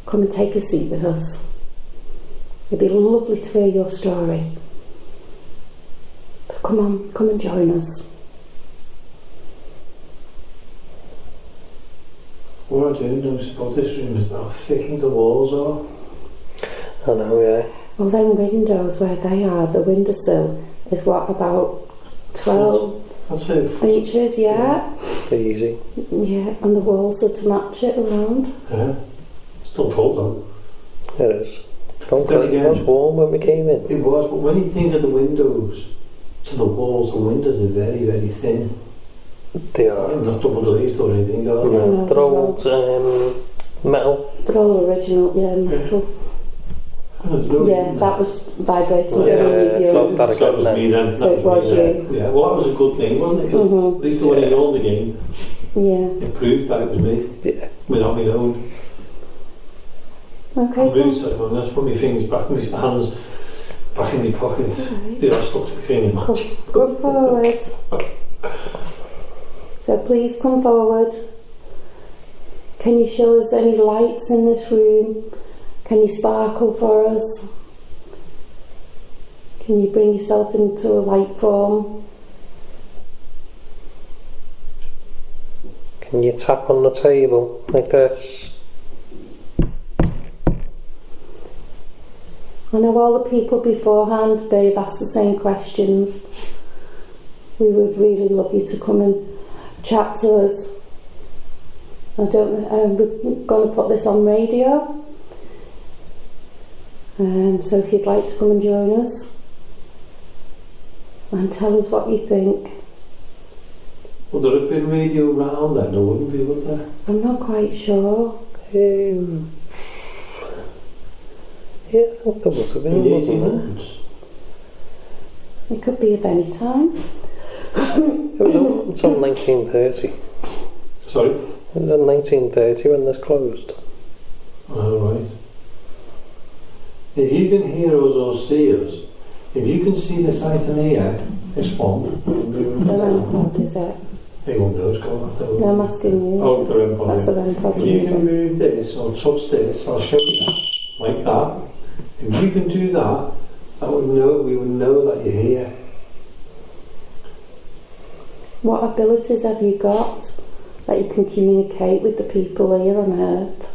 come and take a seat with us. It'd be lovely to hear your story. So come on, come and join us. What I do notice about this room is how thick the walls are. I know, yeah. Well, them windows where they are, the windowsill, is what, about 12 That's it. inches, yeah? Easy. Yeah, and the walls are to match it around. Yeah. It's still cold though. It is. Don't Then forget, it again- was warm when we came in. It was, but when you think of the windows to the walls, the windows are very, very thin. They are. They're not double glazed or anything, are they? No, They're old metal. They're all original, yeah, metal. Yeah, that was vibrating Yeah, when you I thought viewed. that So it was me then. So That it was me then. you. Yeah, well that was a good thing, wasn't it? Because Mhm. at least when I yawned again, Yeah. it proved that it was me, Yeah. without me knowing. Okay, I'm really come. sorry, man. Let's put my fingers back, my hands back in my pockets. Alright. They are stuck to my fingers, man. Come forward. So please come forward. Can you show us any lights in this room? Can you sparkle for us? Can you bring yourself into a light form? Can you tap on the table like this? I know all the people beforehand may have asked the same questions. We would really love you to come and chat to us. I don't know, we're going to put this on radio. So if you'd like to come and join us and tell us what you think. Would there have been radio round then, or wouldn't be, would there? I'm not quite sure. Yeah, I think there would have In been, the wasn't 1800s? It could be of any time. there? It was until 1930. Sorry? It was in 1930 when this closed. Oh, right. If you can hear us or see us, if you can see this item here, this one, The REM pod, is it? they won't know it's called that, No, I'm asking you. Oh, the REM pod. That's the REM pod. If you can move this or touch this, I'll show you that, like that. If you can do that, we would know that you're here. What abilities have you got that you can communicate with the people here on Earth?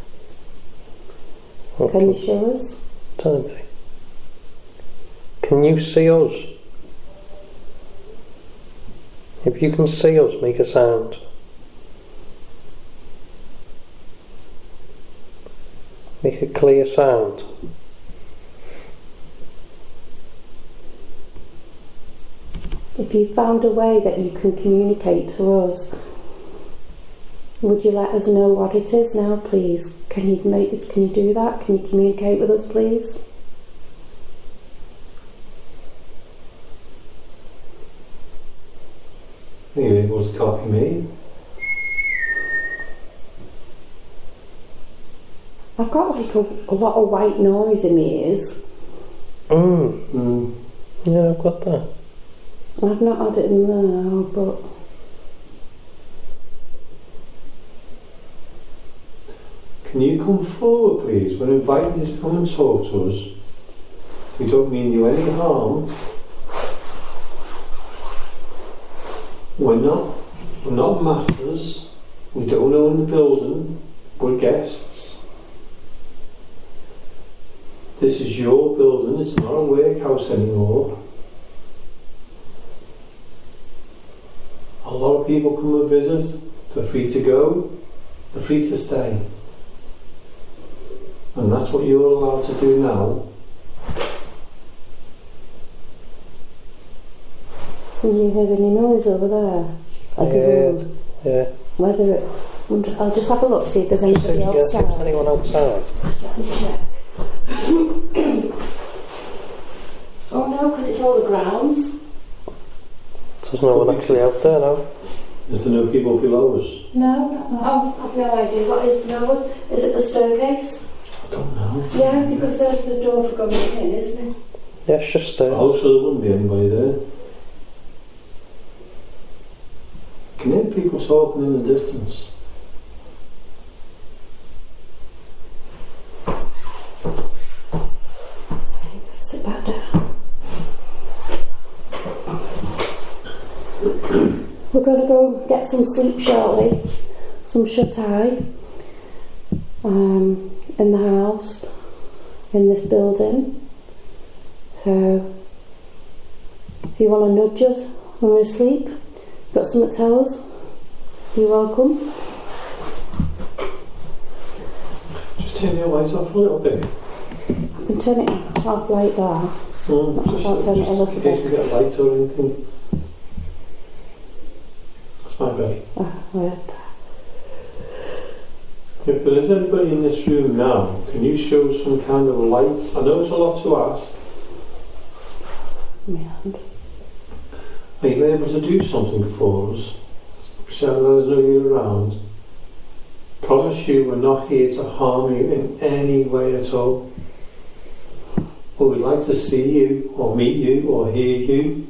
Can you show us? Tell me. Can you see us? If you can see us, make a sound. Make a clear sound. If you found a way that you can communicate to us, would you let us know what it is now, please? Can you do that? Can you communicate with us, please? Are you able to copy me? I've got like a lot of white noise in my ears. Yeah, I've got that. I've not had it in there, but Can you come forward, please? We're inviting you to come and talk to us. We don't mean you any harm. We're not masters. We don't own the building. We're guests. This is your building. It's not a workhouse anymore. A lot of people come and visit. They're free to go. They're free to stay. And that's what you're allowed to do now. Can you hear any noise over there? Like a road? Yeah. Whether it... I'll just have a look, see if there's anybody outside. Anyone outside? Oh no, because it's all the grounds. There's no one actually out there now. Is there no people below us? No, I've no idea. What is below us? Is it the staircase? I don't know. Yeah, because there's the door for going in, isn't it? Yeah, it's just I hope so there wouldn't be anybody there. Can you hear people talking in the distance? Sit back down. We're going to go get some sleep shortly, some shut-eye in the house, in this building. So, if you want to nudge us when we're asleep, got something to tell us, you're welcome. Just turn your lights off a little bit. I can turn it off like that. I can't turn it a little in case we bit. get a light or anything. That's my belly. Oh, I heard that. If there is anybody in this room now, can you show some kind of lights? I know it's a lot to ask. My hand. Are you able to do something for us? So let us know you're around. Promise you we're not here to harm you in any way at all. But we'd like to see you, or meet you, or hear you.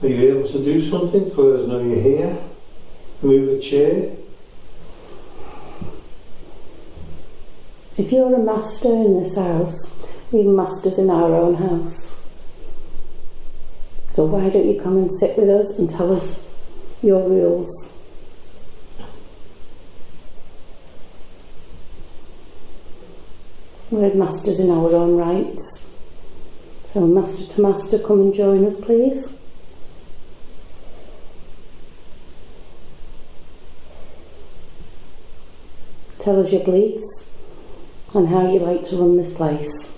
Are you able to do something to let us know you're here? Move a chair? If you're a master in this house, we're masters in our own house. So why don't you come and sit with us and tell us your rules? We're masters in our own rights. So master to master, come and join us, please. Tell us your beliefs and how you like to run this place.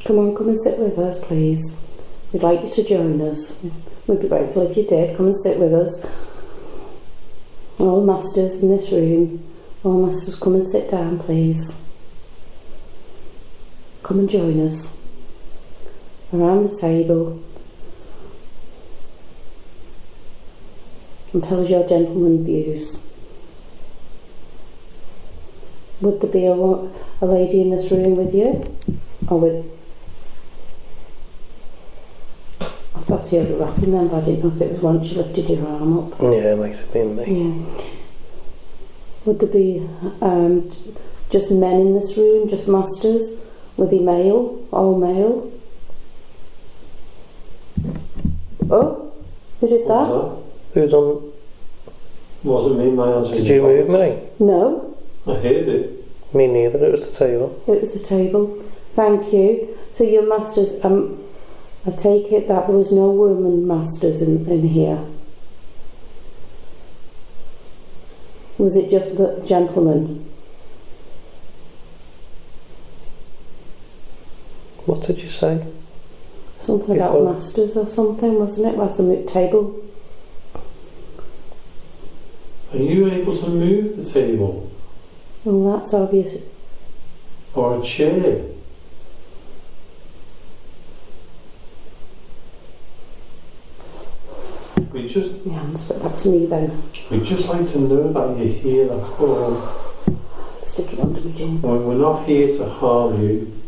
Come and sit with us, please. We'd like you to join us. We'd be grateful if you did. Come and sit with us. All masters in this room, all masters, come and sit down, please. Come and join us around the table and tell us your gentleman views. Would there be a lady in this room with you? Or with... I thought you had a rocking then, but I didn't know if it was once you lifted your arm up. Yeah, it might have been me. Yeah. Would there be just men in this room, just masters? Would he male? All male? Oh, who did that? Who done? Wasn't me, my answer. Did you move me? No, I heard it. Me neither, it was the table. it was the table. Thank you. So your masters, I take it that there was no women masters in here. Was it just the gentlemen? What did you say? Something about Before. masters or something, wasn't it? Was the table? Are you able to move the table? Well, that's obvious. Or a chair? But that was me then. We'd just like to know that you're here, that's all. Stick it under me, Jim. We're not here to harm you.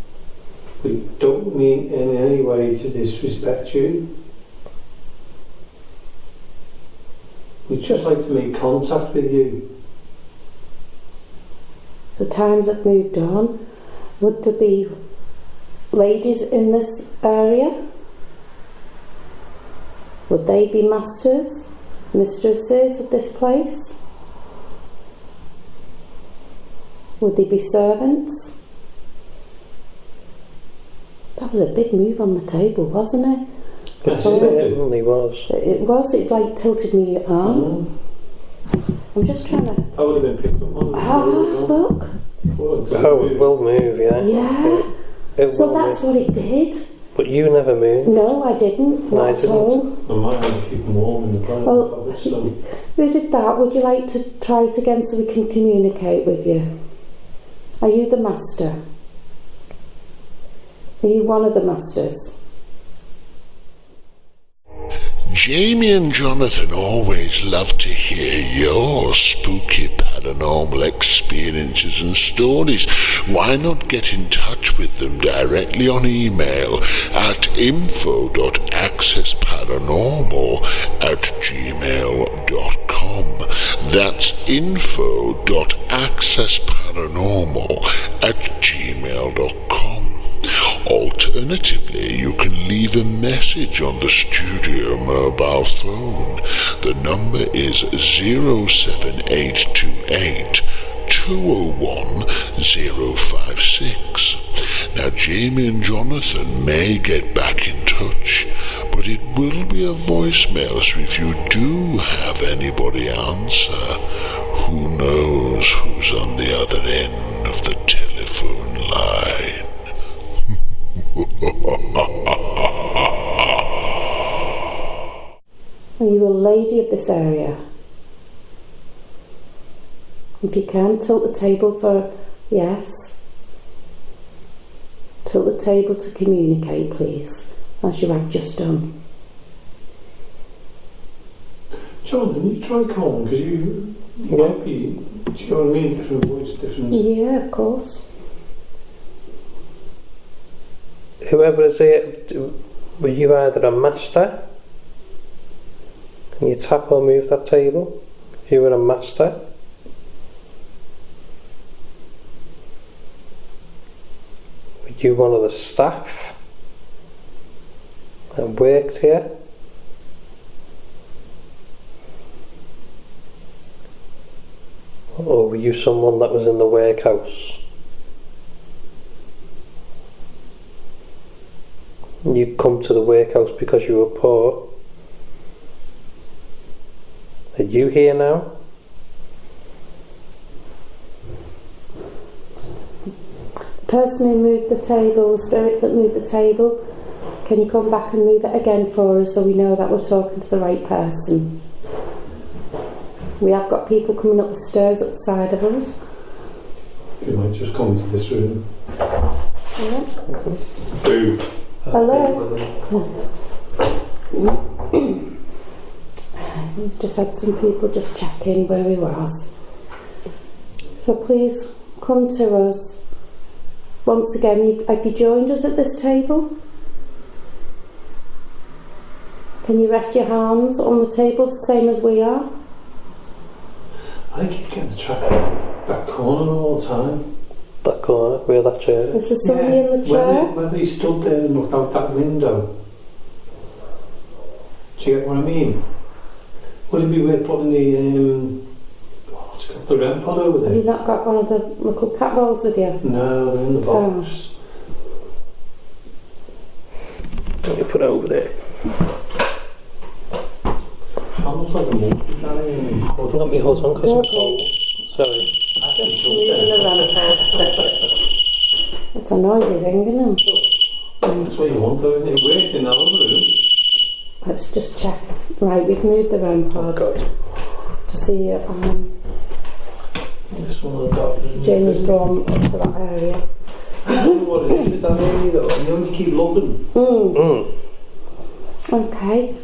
We don't mean in any way to disrespect you. We'd just like to make contact with you. So times have moved on. Would there be ladies in this area? Would they be masters, mistresses of this place? Would they be servants? That was a big move on the table, wasn't it? It certainly was. It was. It like tilted me arm. I'm just trying to. I would have been picked up on. Look. Oh, it will move, yeah. Yeah. It So will that's move. what it did. But you never moved. No, I didn't. No, I Not at didn't. all. I might have to keep them warm in the private Well, office, so. Who did that? Would you like to try it again so we can communicate with you? Are you the master? Are you one of the masters? Jamie and Jonathan always love to hear your spooky paranormal experiences and stories. Why not get in touch with them directly on email at info.accessparanormal@gmail.com. That's info.accessparanormal@gmail.com. Alternatively, you can leave a message on the studio mobile phone. The number is 07828 201 056. Now, Jamie and Jonathan may get back in touch, but it will be a voicemail, so if you do have anybody answer, who knows who's on the other end of the telephone line. Are you a lady of this area? If you can, tilt the table for yes. Tilt the table to communicate, please, as you have just done. Jonathan, you try calling, because you might be, do you know what I mean? Different voice, different. Yeah, of course. Whoever is it, were you either a master? Can you tap or move that table? If you were a master? Were you one of the staff that worked here? Or were you someone that was in the workhouse? You come to the workhouse because you were poor. Are you here now? The person who moved the table, the spirit that moved the table, can you come back and move it again for us so we know that we're talking to the right person? We have got people coming up the stairs at the side of us. You might just come into this room. Yeah. Boo. Hello. We've just had some people just check in where we was. So please come to us. Once again, have you joined us at this table? Can you rest your hands on the table the same as we are? I keep getting attracted to that corner all the time. That corner, where that chair is? Is there somebody in the chair? Whether he stood there and looked out that window. Do you get what I mean? Would it be worth putting the what's it called, the REM pod over Have you there? not got one of the little cat balls with you? No, they're in the box. Let me put it over there. Sounds like a monkey carrying. Let me hold on because I'm cold. Sorry. Just moving the REM pod. It's a noisy thing, isn't it? That's what you want though, isn't it? It worked in that other room. Let's just check. Right, we've moved the REM pod to see This one of the doctors. James drawn up to that area. I don't know what it is with that area though, and you only keep looking. Okay.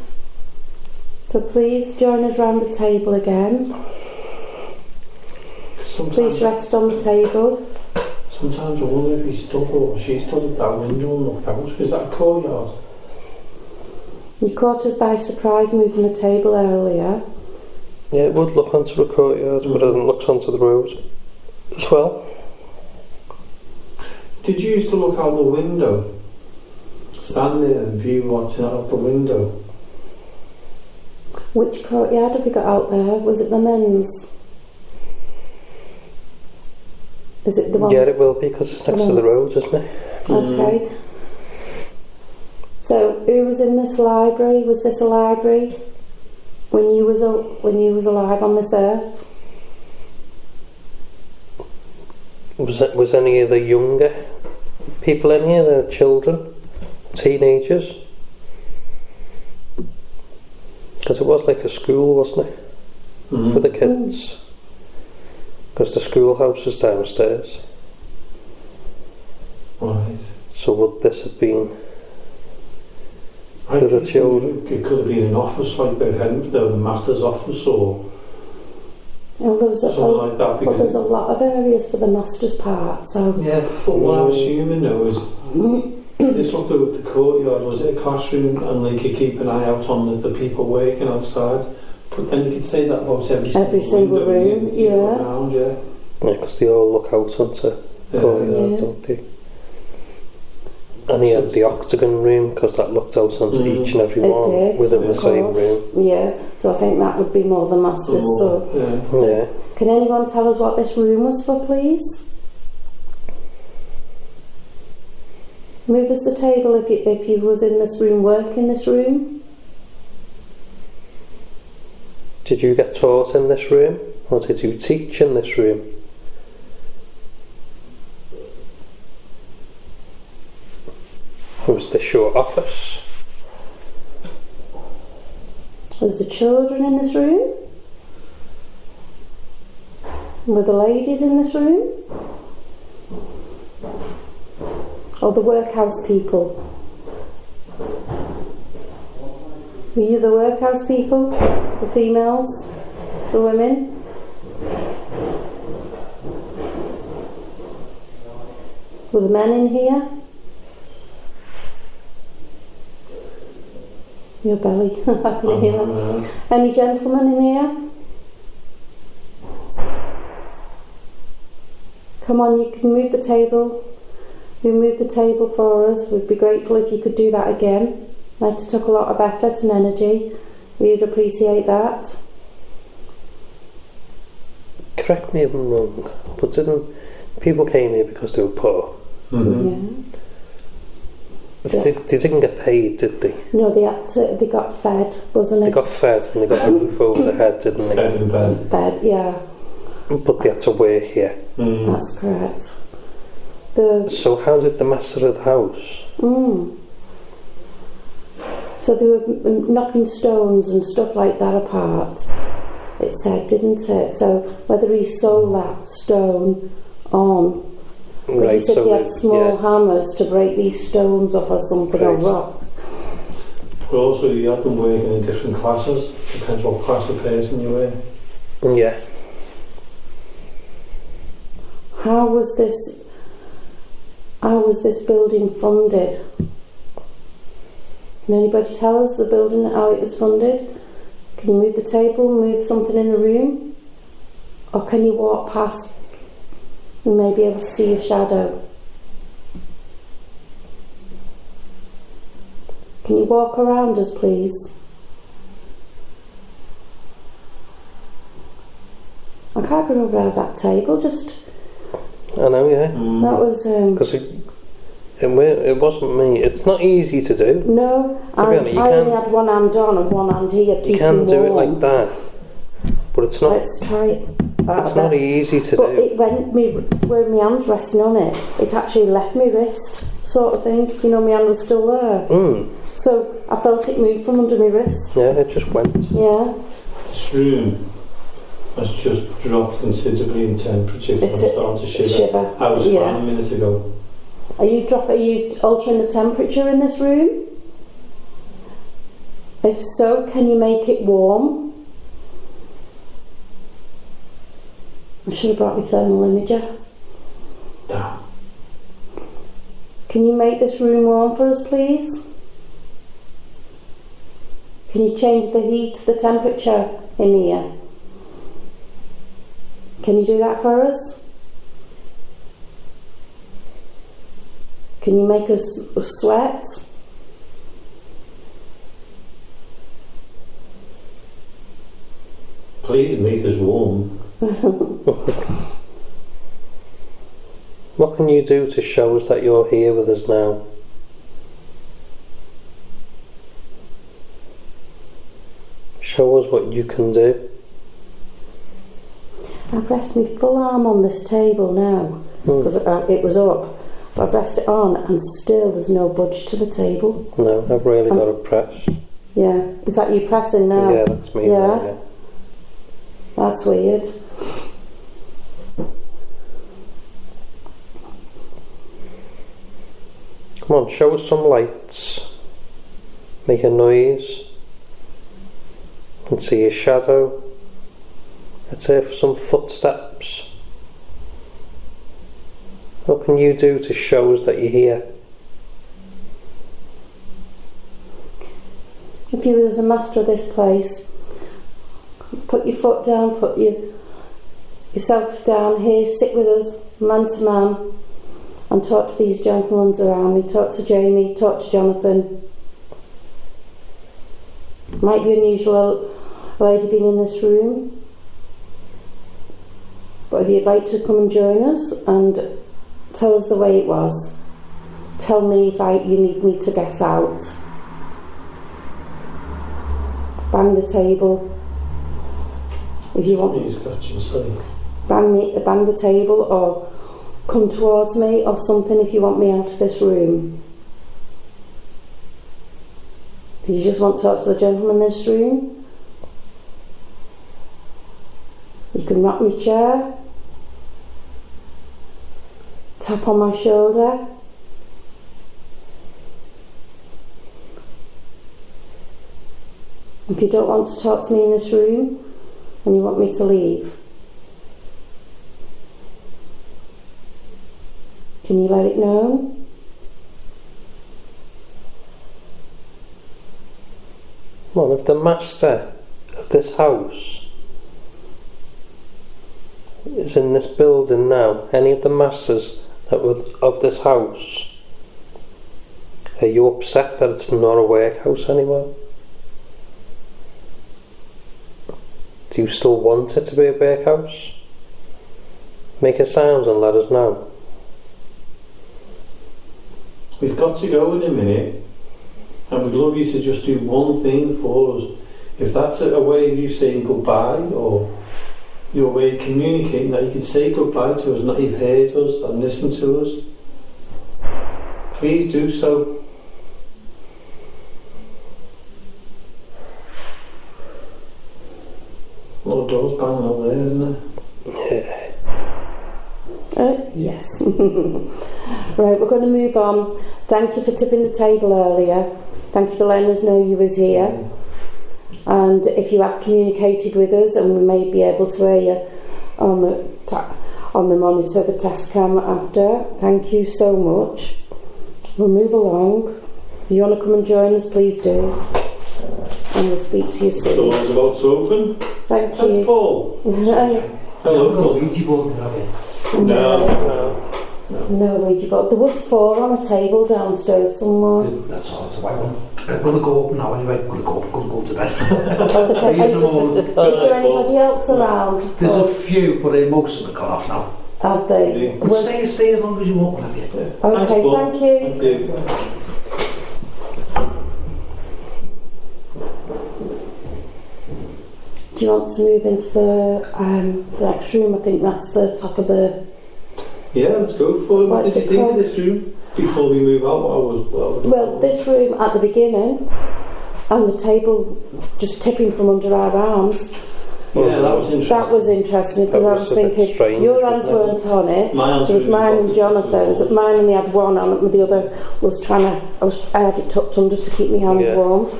So please join us round the table again. Please rest on the table. Sometimes I wonder if he stood or she stood at that window and looked out. Is that a courtyard? You caught us by surprise moving the table earlier. Yeah, it would look onto the courtyard, but it doesn't look onto the road as well. Did you used to look out the window? Stand there and view what's out the window? Which courtyard have we got out there? Was it the men's? Is it the one? Yeah, it will be because it's next to the road, isn't it? Okay. So, who was in this library? Was this a library when you was alive on this earth? Was any of the younger people in here, the children, teenagers? Because it was like a school, wasn't it? For the kids. Because the schoolhouse is downstairs. Right. So would this have been I for the think children? It could have been an office like the master's office or There's something like that. but there's a lot of areas for the master's part, so... Yeah, but what I'm assuming though is this looked over the courtyard. Was it a classroom and they could keep an eye out on the people working outside? But then you could say that about every single room, yeah. Around, yeah. Yeah, because they all look out onto courtyard, don't they? And he had the octagon room because that looked out onto each and every one within the same room. Yeah, so I think that would be more the master's. So can anyone tell us what this room was for, please? Move us the table if you was in this room, work in this room. Did you get taught in this room? Or did you teach in this room? Was this your office? Was the children in this room? Were the ladies in this room? Or the workhouse people? Were you the workhouse people? The females? The women? Were the men in here? Your belly, I can hear that. Any gentlemen in here? Come on, you can move the table. You move the table for us. We'd be grateful if you could do that again. It took a lot of effort and energy. We'd appreciate that. Correct me if I'm wrong, but didn't people came here because they were poor? Yeah. They didn't get paid, did they? No, they got fed, wasn't it? They got fed and they got a roof over their head, didn't they? Fed in bed. Fed, yeah. But they had to work here. That's correct. So how did the master of the house? So they were knocking stones and stuff like that apart. It said, didn't it? So whether he sold that stone on, because he said they had small hammers to break these stones up or something, or rocks. But also you had them working in different classes. Depends what class of person you were. Yeah. How was this building funded? Can anybody tell us the building, how it was funded? Can you move the table, move something in the room? Or can you walk past and may be able to see your shadow? Can you walk around us, please? I can't go around that table, just... I know, yeah. That was... Because it wasn't me. It's not easy to do. No, and I only had one hand on and one hand here, keeping warm. You can do it like that, but it's not... Let's try it. It's not easy to do. But it went where my hand's resting on it, it actually left my wrist, sort of thing. You know, my hand was still there. So I felt it move from under my wrist. Yeah, it just went. Yeah. This room has just dropped considerably in temperature. It's starting to shiver. I was fine a minute ago. Are you altering the temperature in this room? If so, can you make it warm? I should have brought my thermal imager. Damn. Can you make this room warm for us, please? Can you change the heat, the temperature in here? Can you do that for us? Can you make us sweat? Please make us warm. What can you do to show us that you're here with us now? Show us what you can do. I've rested my full arm on this table now because it was up. But I've rested it on and still there's no budge to the table. No, I've really got to press. Yeah. Is that you pressing now? Yeah, that's me. Yeah. There, yeah. That's weird. Come on, show us some lights. Make a noise. And see a shadow. Let's hear some footsteps. What can you do to show us that you're here? If you were the master of this place, put your foot down, put yourself down here, sit with us, man to man, and talk to these gentlemen around me. Talk to Jamie, talk to Jonathan. Might be unusual, a lady being in this room. But if you'd like to come and join us and tell us the way it was, tell me if you need me to get out. Bang the table. If you want, bang the table or come towards me or something if you want me out of this room. Do you just want to talk to the gentleman in this room? You can rock my chair, tap on my shoulder. If you don't want to talk to me in this room and you want me to leave, can you let it know? Well, if the master of this house is in this building now, any of the masters that were of this house, are you upset that it's not a workhouse anymore? Do you still want it to be a workhouse? Make a sound and let us know. We've got to go in a minute, and we'd love you to just do one thing for us. If that's a way of you saying goodbye, or your way of communicating that you can say goodbye to us and that you've heard us and listened to us, please do so. Well, the door's banging up there, isn't it? Yeah. Yes. Right, we're going to move on. Thank you for tipping the table earlier. Thank you for letting us know you was here. And if you have communicated with us, and we may be able to hear you on the monitor, the test cam after, thank you so much. We'll move along. If you want to come and join us, please do. And we'll speak to you soon. The door's about to open. Thank That's you. Paul. Hello, Paul. Ouija board, have you? No Ouija board. There was 4 on a table downstairs somewhere. That's all, it's a white one. I'm going to go up now anyway. I'm going to go to bed. Okay. Is there anybody else around? There's a few, but most of them have gone off now. Have they? But stay as long as you want, have you? Okay, Thanks, Paul. thank you. Thank you. Do you want to move into the next room? I think that's the top of the... Yeah, let's go for it. What What's did you it think called? of this room before we move out? Well, this room at the beginning, and the table just tipping from under our arms. Yeah, that was interesting. That was interesting because I was thinking strange, your hands wasn't weren't on it. My hands There was were in mine the and pocket. Jonathan's. Mine only had one on it, and the other was trying to. I had it tucked under to keep my hand Yeah. warm.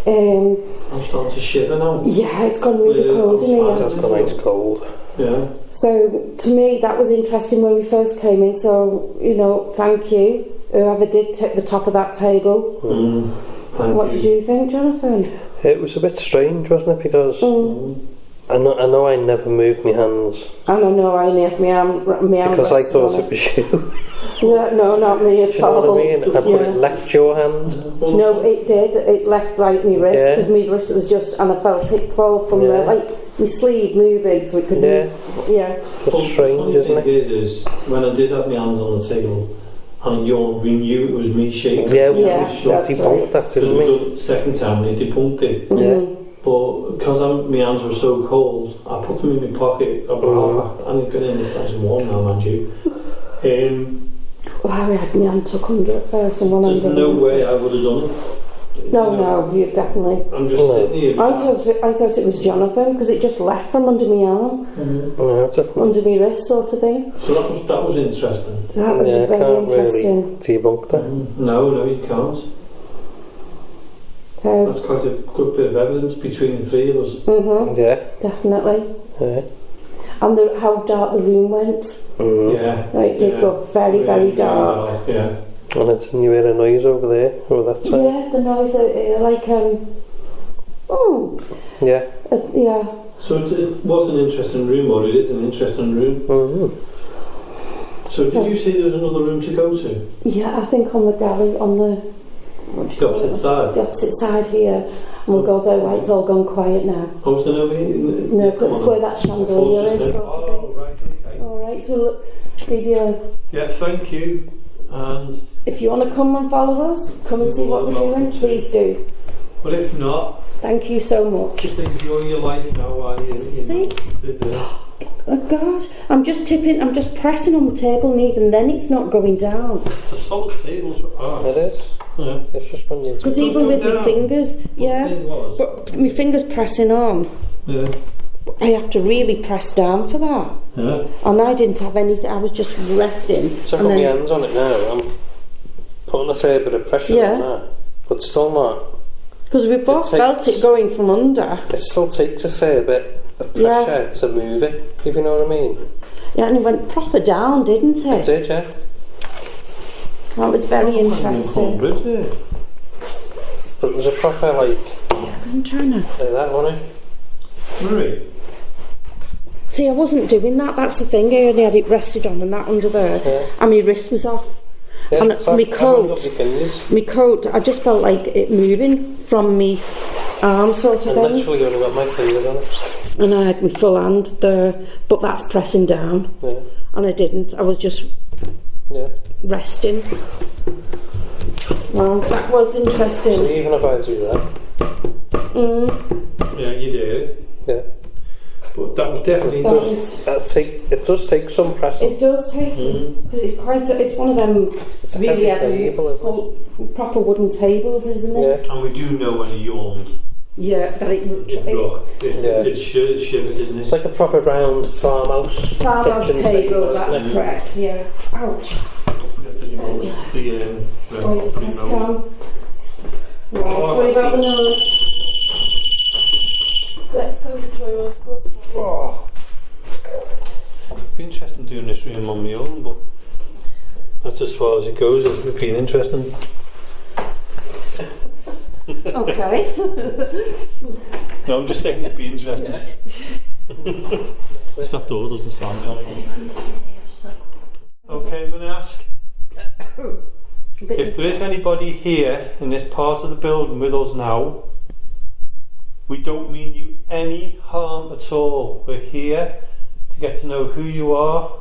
I'm starting to shiver now. Yeah, it's gone really cold in here. That's gone ice cold. Yeah. So to me that was interesting when we first came in, so thank you whoever did tip the top of that table. Thank What you. did you think, Jonathan? It was a bit strange, wasn't it? Because I know I never moved my hands. And I know I had my arm Because I rested thought on it was you. No, not me at Do you know all. what I mean? But it left your hand. No, it did. It left like my wrist, because my wrist was just, and I felt it fall from my sleeve moving, so it could move. Yeah. It's strange, isn't it? Is when I did have my hands on the table, and we knew it was me shaking. Yeah, that's right. That, didn't we? The second time we debunked it. Yeah. But because my hands were so cold, I put them in my pocket. And they've been in this nice and warm now, mind you. Well, I had my hand tucked under at first, and one There's under. no way I would have done it. No, you definitely. I'm just sitting here. I thought it was Jonathan, because it just left from under my arm, under my wrist, sort of thing. So that was interesting. That was very interesting. Really debunk that. No, you can't. So, That's quite a good bit of evidence between the three of us. Yeah. Definitely. Yeah. And how dark the room went. Yeah. It did go very, very dark. Yeah. And it's you hear a noise over there, over that side. Yeah, the noise, Yeah. yeah. So it was an interesting room, or it is an interesting room. So did you say there was another room to go to? Yeah, I think on the gallery, on the opposite side? The opposite side here. And we'll go there while it's all gone quiet now. Oh, is there nobody? No, but it's where that chandelier is, sort of thing. Right, okay. Alright, so we'll give you Yeah, thank you. And if you want to come and follow us, come and see what we're doing, please do. but if not, thank you so much. just enjoy your life now while you See? know, Oh God, I'm just pressing on the table, and even then it's not going down. it's a solid table. It is. Yeah. It's just when you... Because even with my fingers, but my fingers pressing on, I have to really press down for that. Yeah. And I didn't have anything, I was just resting. So I've got my hands on it now, I'm putting a fair bit of pressure on that, but still not. Because we both felt it going from under. It still takes a fair bit of pressure to move it, if you know what I mean. Yeah, and it went proper down, didn't it? It did, yeah. That was very interesting. But it was a proper, like... Yeah, because I'm trying to... Like that, wasn't it? Marie? See, I wasn't doing that, that's the thing. I only had it rested on and that under there. Yeah. And my wrist was off. Yeah, and my coat, I just felt like it moving from me arm sort of thing. And literally only got my fingers on it. And I had my full hand there, but that's pressing down. Yeah. And I didn't, I was just resting. Well, that was interesting. So even if I do that... Yeah, you did. Yeah. But that was definitely... It does take some pressing. It does take, because it's quite it's one of them it's really a heavy table, proper wooden tables, isn't it? Yeah. And we do know when he yawned. Yeah, that it did shiver, didn't it? It's like a proper round farmhouse table, that's correct, yeah. Ouch. Sorry about the noise. Let's go through. Let's go. Oh. It'd be interesting doing this room on my own, but that's as far as it goes. It's been interesting. Okay. No, I'm just saying it'd be interesting. That door doesn't sound confident. Okay, I'm going to ask if there is anybody here in this part of the building with us now. We don't mean you any harm at all. We're here to get to know who you are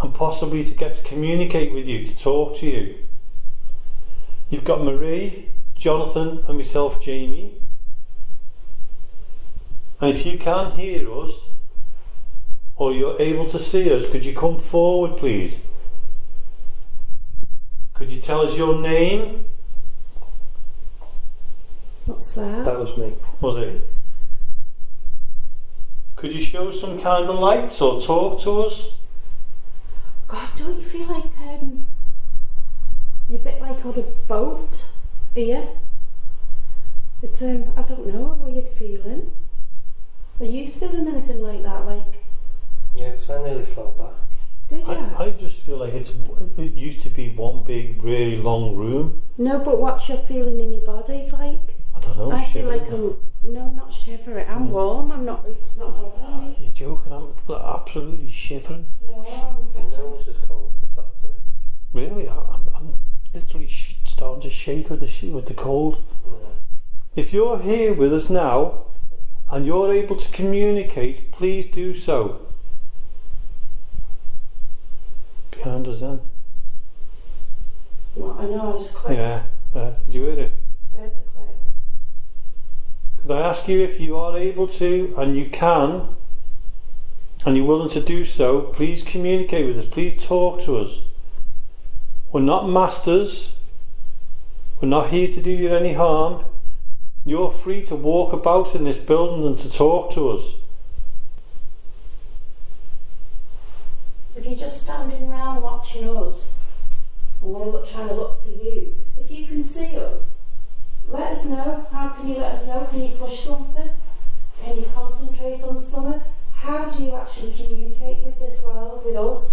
and possibly to get to communicate with you, to talk to you. You've got Marie, Jonathan and myself, Jamie. And if you can hear us or you're able to see us, could you come forward please? Could you tell us your name? What's that? That was me. Was it? Could you show some kind of light or talk to us? God, don't you feel like you're a bit like on a boat here? It's I don't know, a weird feeling. Are you feeling anything like that? Like? Yeah, because I nearly fell back. Did you? I just feel like it used to be one big, really long room. No, but what's your feeling in your body like? I don't know. I feel like I'm No, not shivering. I'm warm. I'm not. It's not bothering me. You're joking. I'm absolutely shivering. No, My nose is cold, but that's it. Really, I'm literally starting to shake with the cold. If you're here with us now and you're able to communicate, please do so. Behind us then. Well, I know, I was quick. Yeah, did you hear it? Heard the click. Could I ask you if you are able to, and you can, and you're willing to do so, please communicate with us, please talk to us. We're not masters, we're not here to do you any harm. You're free to walk about in this building and to talk to us. If you're just standing around watching us, and we're trying to look for you, if you can see us, let us know. How can you let us know? Can you push something? Can you concentrate on something? How do you actually communicate with this world, with us?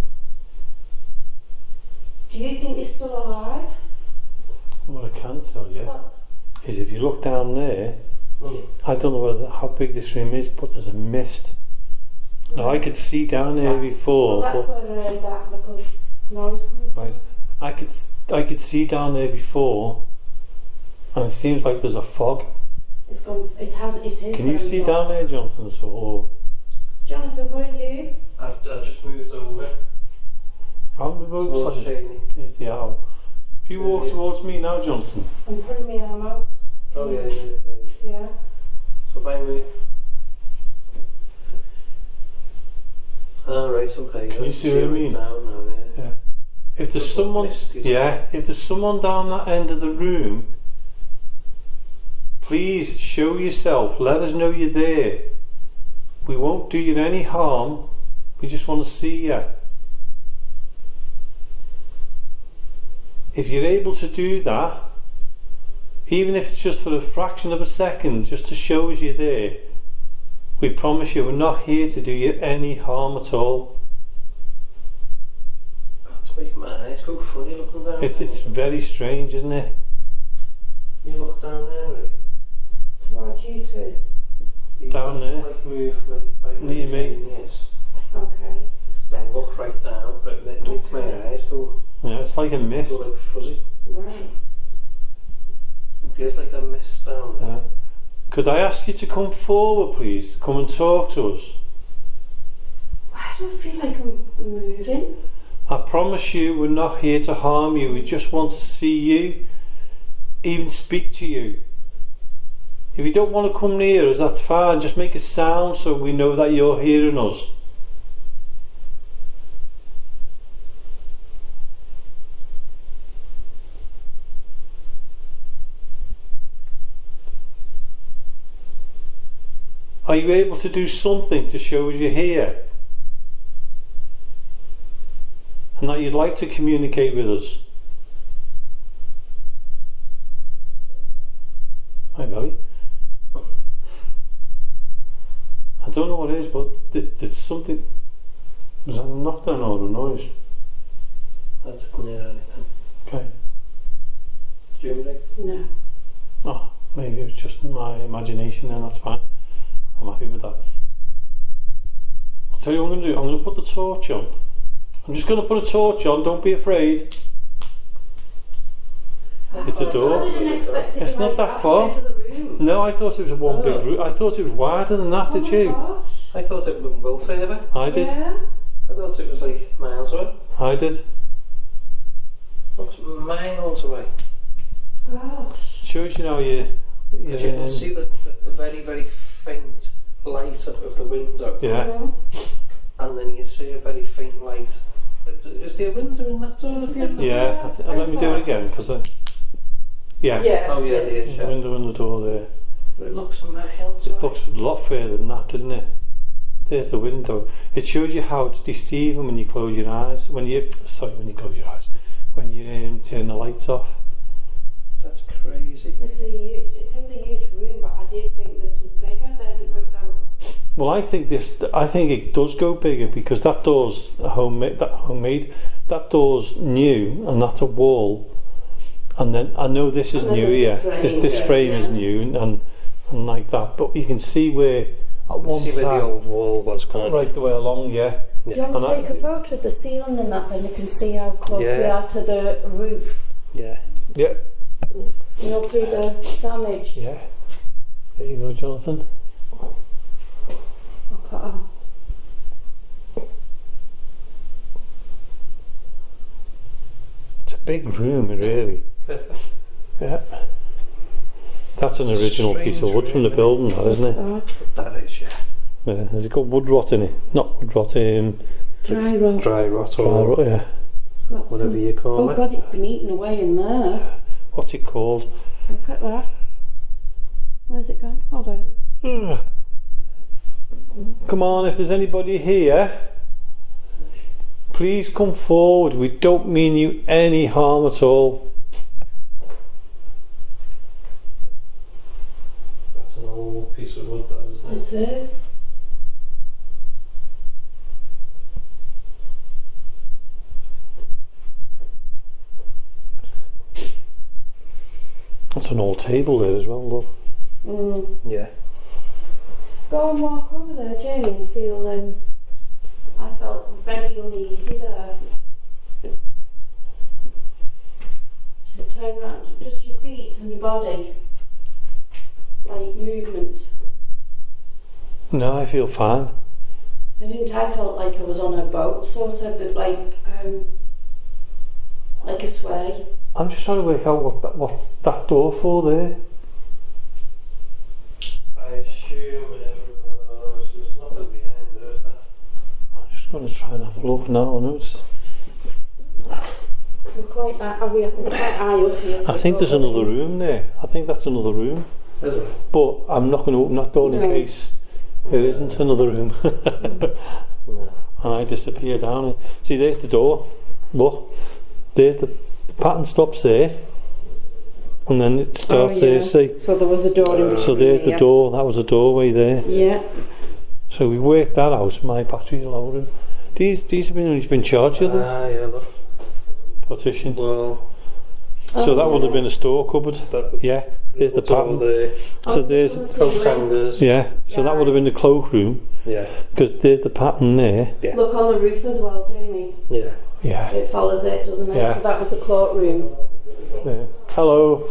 Do you think you're still alive? What I can tell you is if you look down there, I don't know how big this room is, but there's a mist. Now I could see down there before. Well, that's where I heard that little noise coming from. Right. I could see down there before, and it seems like there's a fog. It's gone. It is. Can you see down there, Jonathan? Jonathan, where are you? I've just moved over. I'm the boat. Here's the owl. If you walk towards me now, Jonathan. I'm putting my arm out. Oh yeah. Yeah. So if I move. Right, okay. Can you see what I mean? Down now, yeah. If there's someone, if there's someone down that end of the room, please show yourself. Let us know you're there. We won't do you any harm. We just want to see you. If you're able to do that, even if it's just for a fraction of a second, just to show us you're there, we promise you we're not here to do you any harm at all. That's making my eyes go funny looking down. It's very strange, isn't it? You look down there, Rick. Towards you two. Down there. Like move like near me. Yes. Okay. I look right down, but it makes my eyes go. Yeah, it's like a mist. Go like fuzzy. Right. It feels like a mist down there. Yeah. Could I ask you to come forward, please? Come and talk to us. Why do I feel like I'm moving? I promise you we're not here to harm you. We just want to see you, even speak to you. If you don't want to come near us, that's fine. Just make a sound so we know that you're hearing us. Are you able to do something to show us you're here? And that you'd like to communicate with us? Hi, Billy. I don't know what it is, but there's something. Was that a knockdown or a noise? I didn't hear anything. Okay. Do you hear it? No. Oh, maybe it was just my imagination, then that's fine. I'm happy with that. I'll tell you what I'm going to do. I'm going to put the torch on. I'm just going to put a torch on. Don't be afraid. It's a door. I didn't expect it It's not that far. No, I thought it was one big room. I thought it was wider than that, did you? Gosh. I thought it was well further. I did. Yeah. I thought it was like miles away. I did. Looks miles away. Gosh. Shows you now you can see the very, very faint light of the window. Yeah. And then you see a very faint light. Is there a window in that door? Yeah. Let me do it again because yeah. Oh yeah, there's The window and the door there. But it looks miles away. It looks a lot further than that, doesn't it? There's the window. It shows you how it's deceiving when you close your eyes. When you close your eyes. When you turn the lights off. That's crazy. It is a huge room, but I did think this was bigger than Well, I think it does go bigger because that door's homemade. That door's new, and that's a wall. And then I know this is new here. This frame is new, and nothing like that, but you can see where at one See where side, the old wall was kind of. right the way along, yeah. Do you want to And take a photo of the ceiling and that, then you can see how close we are to the roof? Yeah. Yeah, You know, through the damage. yeah. There you go, Jonathan. I'll put on. It's a big room, really. Yeah. That's an original piece of wood from the building, that, isn't it? Right. That is, yeah. Yeah. Has it got wood rot in it? Not wood rot, Dry rot. Dry rot dry or rot, yeah. Got whatever some- you call Oh it. God, it's been eaten away in there. What's it called? Look at that. Where's it gone? Oh, there. Come on, if there's anybody here, please come forward. We don't mean you any harm at all. That's an old piece of wood, that, isn't it? It is. That's an old table there as well, look. Yeah. Go and walk over there, Jamie, and feel. I felt very uneasy there. Should turn around, just your feet and your body, like movement. No, I feel fine. I felt like I was on a boat, sort of like a sway. I'm just trying to work out what's that door for there. I assume there's nothing behind there, is there? I'm just going to try and have a look now. I know it's, We're quite high up here. So I think there's another room there. I think that's another room. Is it? But I'm not going to open that door in No. case there isn't another room. No. And I disappear down it. See, there's the door. Look, there's the pattern stops there, and then it starts there. See, So there was a door in between. so there's the door. That was a doorway there. Yeah. So we worked that out. My battery's loading. These have been charged with it. Yeah, look. Partition. Well, So that would have been a store cupboard. that would Yeah. There's the door pattern. there. So there's Coat hangers. yeah. So that would have been the cloakroom Yeah. because there's the pattern there. Look on the roof as well, Jamie. Yeah. Yeah. It follows it, doesn't it? Yeah. So that was the cloakroom. Yeah. Hello.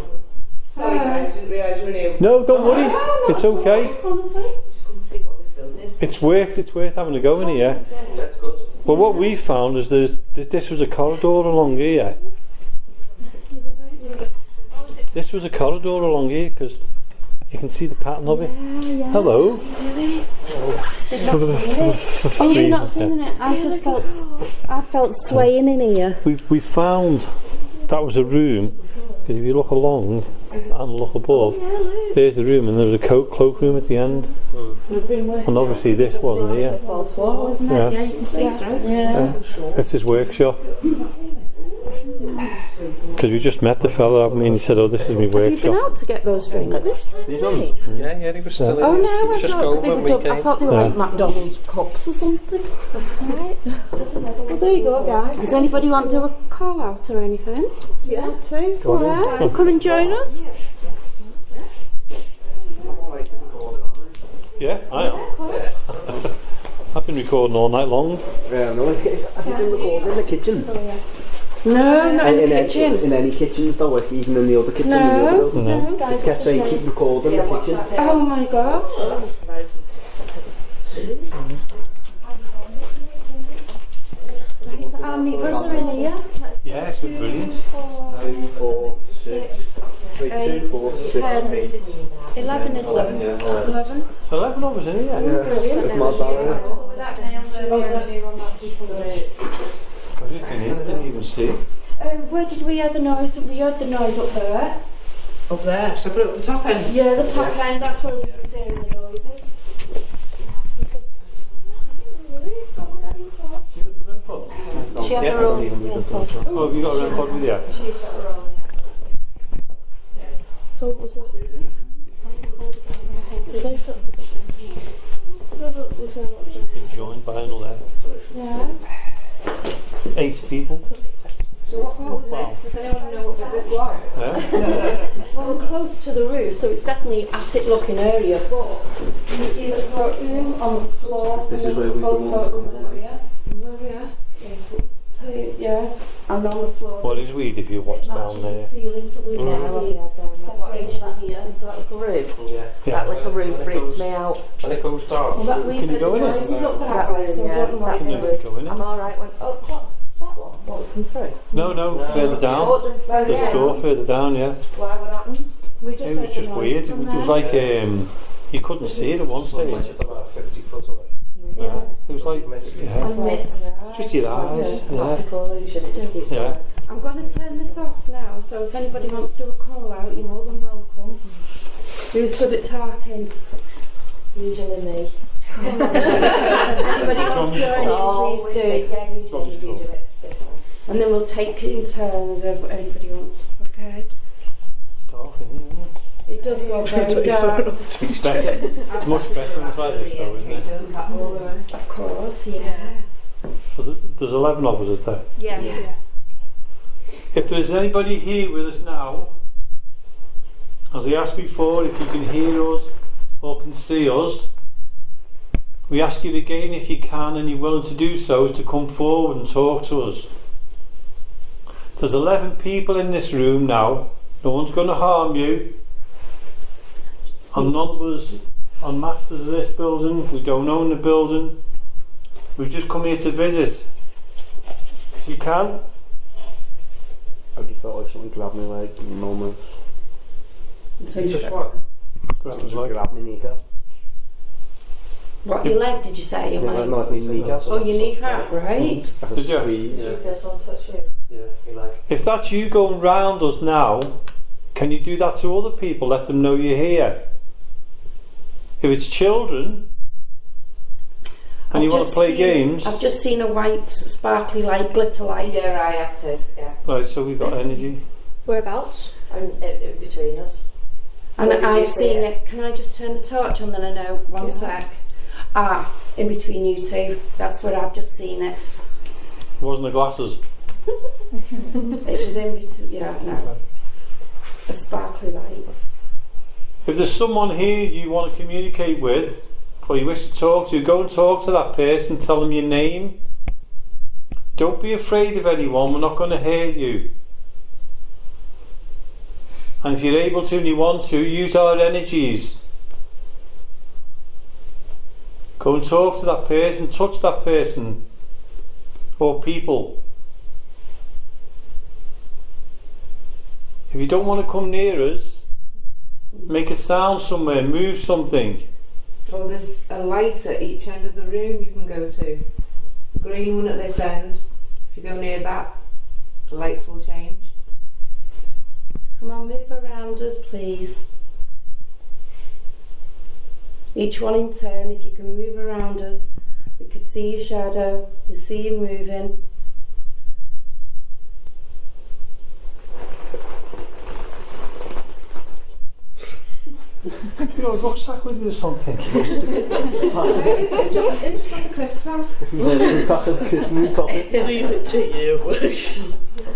Sorry guys, didn't realise you were new. No, don't worry. It's okay. Honestly. Just couldn't see what this building is. It's worth having a go in here. That's good. Well, what we found is this was a corridor along here. This was a corridor along here because you can see the pattern of it. Hello. Oh, you've not seen it? I felt swaying in here. We found that was a room because if you look along and look above, there's the room, and there was a cloakroom at the end. And obviously this wasn't here. False wall, isn't it? Yeah. Yeah, you can see through. Yeah. It's his workshop. Because we just met the fella, and he said, "Oh, this is my Have you been workshop." out to get those drinks? Yeah, he was still Oh in. no, I Just thought they over were weekend. I thought they were like McDonald's cups or something. Right. Well, there you go, guys. Does anybody want to do a call out or anything? Yeah. Yeah. Come and join us. Yeah, I am. I've been recording all night long. No, have you been recording in the kitchen? No, not in the kitchen. In any kitchens though, like even in the other kitchen? No, in the other building? no. It kept saying keep recording in the kitchen. Oh my god. How many of us are in here? Yeah, it's been brilliant. 2, 4, 6, 3, 2, 4, 6, 10. 8. 11 is there? 11? So 11 of us in here. It's mad that, Because we've been in, didn't even see. Where did we hear the noise? We heard the noise up there. Up there, so put it up the top end. Yeah, the top end, that's where we was hearing the noises. She has her own pod. Oh, have you got a red pod with you? She's got her own, yeah. So was it? Did they put... Been joined by another Yeah. 8 people. So what was this? Does anyone know what this was? Well, we're close to the roof, so it's definitely attic-looking area. But you see the courtroom on the floor. This is where we want to go. Yeah, and on the floor. Well, it's weird if you watch down there. The ceiling, so there's separation here. Into that little room. Yeah. That little room freaks me out. And it goes dark. Well, that Can you go in it? noises up that way, so I don't know what That's it the is. roof. Go in it? I'm alright when. Oh, what? That one? What will come through? No, further down. There's a door further down, yeah. Why? What happens? We just It was just weird. It was like you couldn't see it at one stage. It's about 50 foot away. Yeah. It was like And this. just your eyes. Yeah. Optical illusion. It just keeps Yeah. going. I'm going to turn this off now, so if anybody wants to do a call out, you're more than welcome. Who's good at talking? Usually me. Anybody wants to join in, Always please me. do. Yeah, you do it this way. And then we'll take it in turns if anybody wants, okay? It's dark in here, isn't it? It does go very dark. It's better. It's much better when it's like this, though, isn't it? Of course, yeah. So there's 11 of us, is there? Yeah. If there's anybody here with us now, as I asked before, if you can hear us or can see us, we ask you again, if you can and you're willing to do so, is to come forward and talk to us. There's 11 people in this room now. No one's going to harm you. And none of us are masters of this building. We don't own the building. We've just come here to visit. If you can. I just felt like something grabbed me leg in moments. So you Just what? Something grabbed me kneecap. What, your leg, did you say? Your Yeah, leg? no, like my kneecap. Oh, your kneecap, right? I could Did you? squeeze. Yeah. Did someone touch you? Yeah, you like. If that's you going round us now, can you do that to other people? Let them know you're here. If it's children and you want to play games, I've just seen a white sparkly light, glitter light. Yeah, I have to. Yeah. right, so we've got energy. Whereabouts? I'm in between us. And Where did you I've see seen it? it. Can I just turn the torch on, then I know? One sec. In between you two. That's where I've just seen it. It wasn't the glasses. It was in between. Yeah, no. A sparkly light. If there's someone here you want to communicate with or you wish to talk to, go and talk to that person, tell them your name. Don't be afraid of anyone, we're not going to hurt you. And if you're able to and you want to, use our energies. Go and talk to that person, touch that person or people. If you don't want to come near us, make a sound somewhere, move something. Well, there's a light at each end of the room you can go to. Green one at this end. If you go near that, the lights will change. Come on, move around us, please. Each one in turn. If you can move around us, we could see your shadow. We see you moving. Your rucksack with you or something? Just got the crisps out. Two packets of crisps in my pocket. Leave it to you.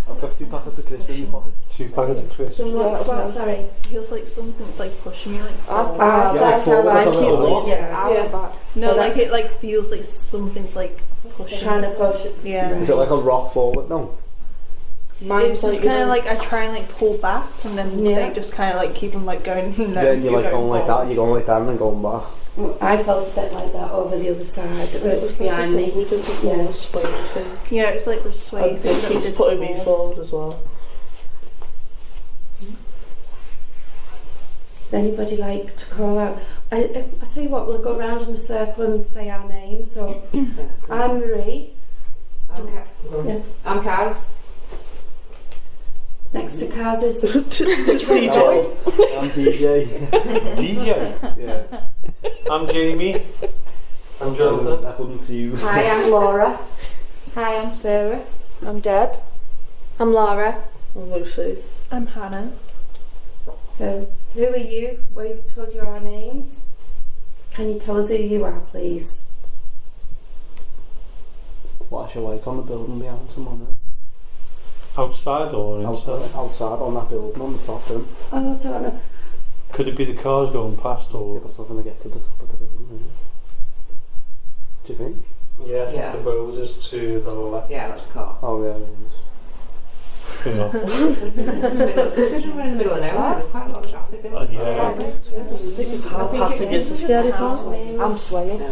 I've got 2 packets of crisps in my pocket. 2 packets of crisps. What? Sorry. Feels like something's like pushing me like forward. That's how like I a little rock. keep it. Yeah. No, So like it like feels like something's like pushing. Trying to push it. Yeah. Is it like a rock forward? No. It's just kind of like I try and like pull back, and then they just kind of like keep them like going. No, Then you're like going like that, forwards. you're going like that, and then going back. I felt a bit like that over the other side. It was behind me. Yeah. Yeah, it's like the sway thing that we Keeps did putting me before. forward as well. Does anybody like to call out? I tell you what, we'll go around in a circle and say our names. So, I'm Marie. Yeah. I'm Kaz. Next to Kaz is DJ. I'm DJ. DJ? Yeah. I'm Jamie. I'm Jonathan. I couldn't see you. Hi, I'm Laura. Hi, I'm Sarah. I'm Deb. I'm Laura. I'm Lucy. I'm Hannah. So, who are you? We've told you our names. Can you tell us who you are, please? Flash a light on the building behind someone then. Outside or inside? Outside on that building on the top room. Oh, I don't know. Could it be the cars going past or? Yeah, but it's not going to get to the top of the building, really. Do you think? Yeah, I think Yeah. the road is to the left. Yeah, that's car. Oh, yeah, it is. Yeah. Considering we're in the middle of nowhere, there's quite a lot of traffic. Yeah. It's a scary part. I'm swaying.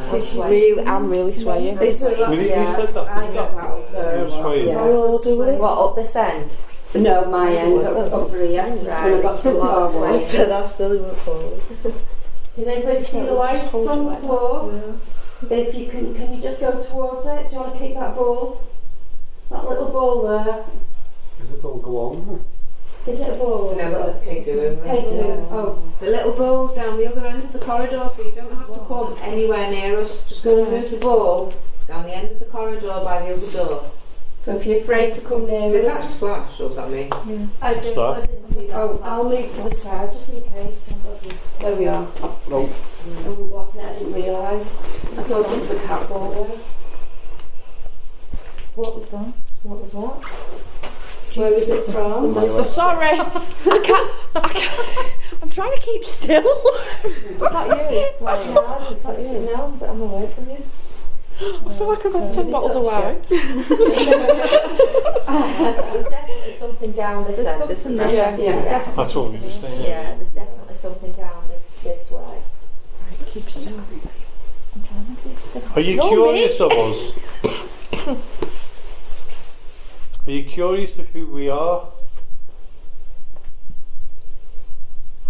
I'm really swaying. You said that. I didn't got that up there. You were swaying. Yeah. What, up this end? No, my end over here. When I got to the car sway. I still went forward. Can anybody see the lights on the floor? If you can you just go towards it? Do you want to keep that ball? That little ball there. Is it all go on? Is it a ball? No, that's the K2, isn't it? K2. Oh. The little ball's down the other end of the corridor, so you don't have to come anywhere near us. Just go and move the ball down the end of the corridor by the other door. So if you're afraid to come near Did us. that just flash, or was that me? I didn't see that. Oh, I'll move to the side just in case. There we are. No. I'm blocking it, I didn't realise. I thought it was the cat ball there. What was that? What was what? Where was it from? Sorry, I can't. I'm trying to keep still. Is that you? No, is that you? No, but I'm away from you. I feel like I've had 10 bottles of wine. There's definitely something down this end, isn't there? Yeah. That's what we were saying. Yeah, there's definitely something down this way. Keep still. I'm trying to keep still. Are you curious of us? Are you curious of who we are?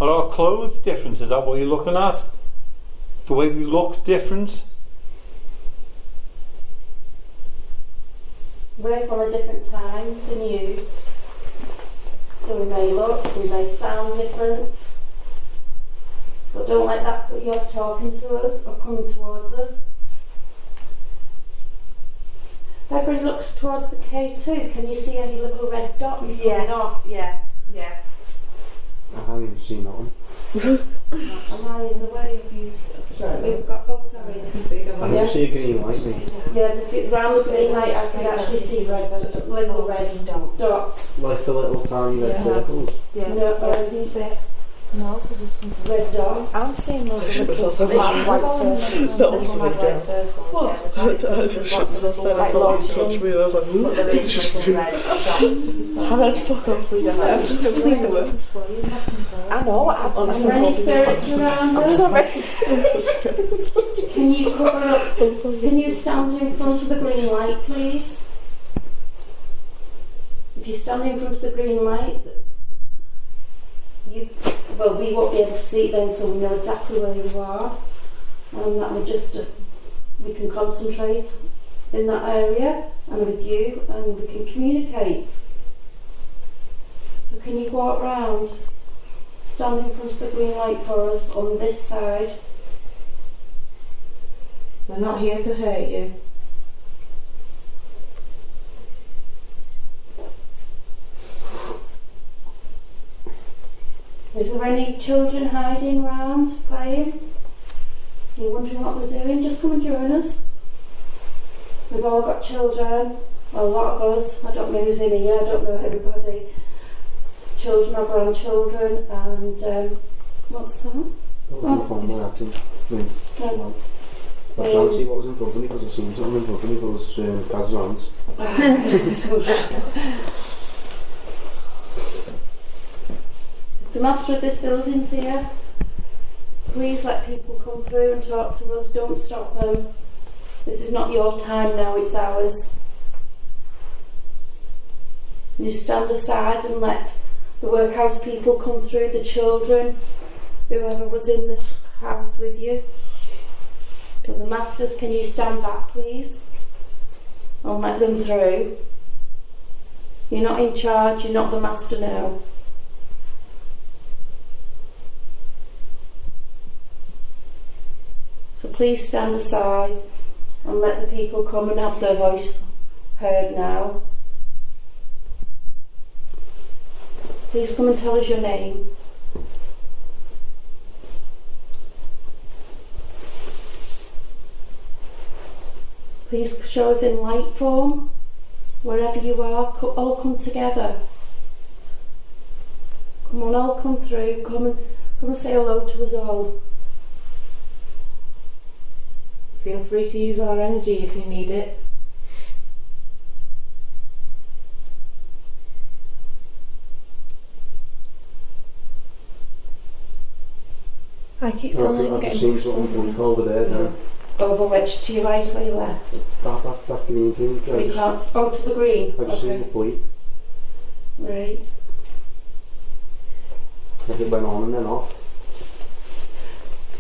Are our clothes different? Is that what you're looking at? The way we look different? We're from a different time than you. So we may look, we may sound different. But don't let that put you off talking to us or coming towards us. Everybody looks towards the K2. Can you see any little red dots coming off? Yeah. I haven't even seen that one. Am I in the way of you? We've got, oh sorry. I didn't see a green light, mate. Yeah, round the green light I could actually see little red dots. Like the little tiny red circles. Yeah. No, can you see it? No, because there's some Red dots. I'm seeing loads of little white circles. Little white circles. There's lots of little white launches. me, I was like, But there is little red dots. how did fuck off with that? Please do it. I know, I'm Are there any spirits around us? I'm sorry. Can you cover up? Can you stand in front of the green light, please? If you stand in front of the green light, we won't be able to see it then, so we know exactly where you are, and that would just we can concentrate in that area and with you, and we can communicate. So can you walk round, stand in front of the green light for us on this side? We're not here to hurt you. Is there any children hiding around playing? You're wondering what we're doing? Just come and join us. We've all got children, a lot of us. I don't know who's in here, I don't know everybody. Children or grandchildren, and what's that? No. I can't see what was in front of me because I seen something in front of me, but it was Kaz's hands. The master of this building's here. Please let people come through and talk to us. Don't stop them. This is not your time now, it's ours. You stand aside and let the workhouse people come through, the children, whoever was in this house with you. So the masters, can you stand back, please? And let them through. You're not in charge, you're not the master now. So please stand aside and let the people come and have their voice heard now. Please come and tell us your name. Please show us in light form wherever you are, all come together. Come on, all come through. Come and say hello to us all. Feel free to use our energy if you need it. I keep feeling like I'm I've seen something over there now. Over which, to your right or your left? That green thing. You can't. Oh, to the green. I just seen the bleed. Right. Like it went on and then off.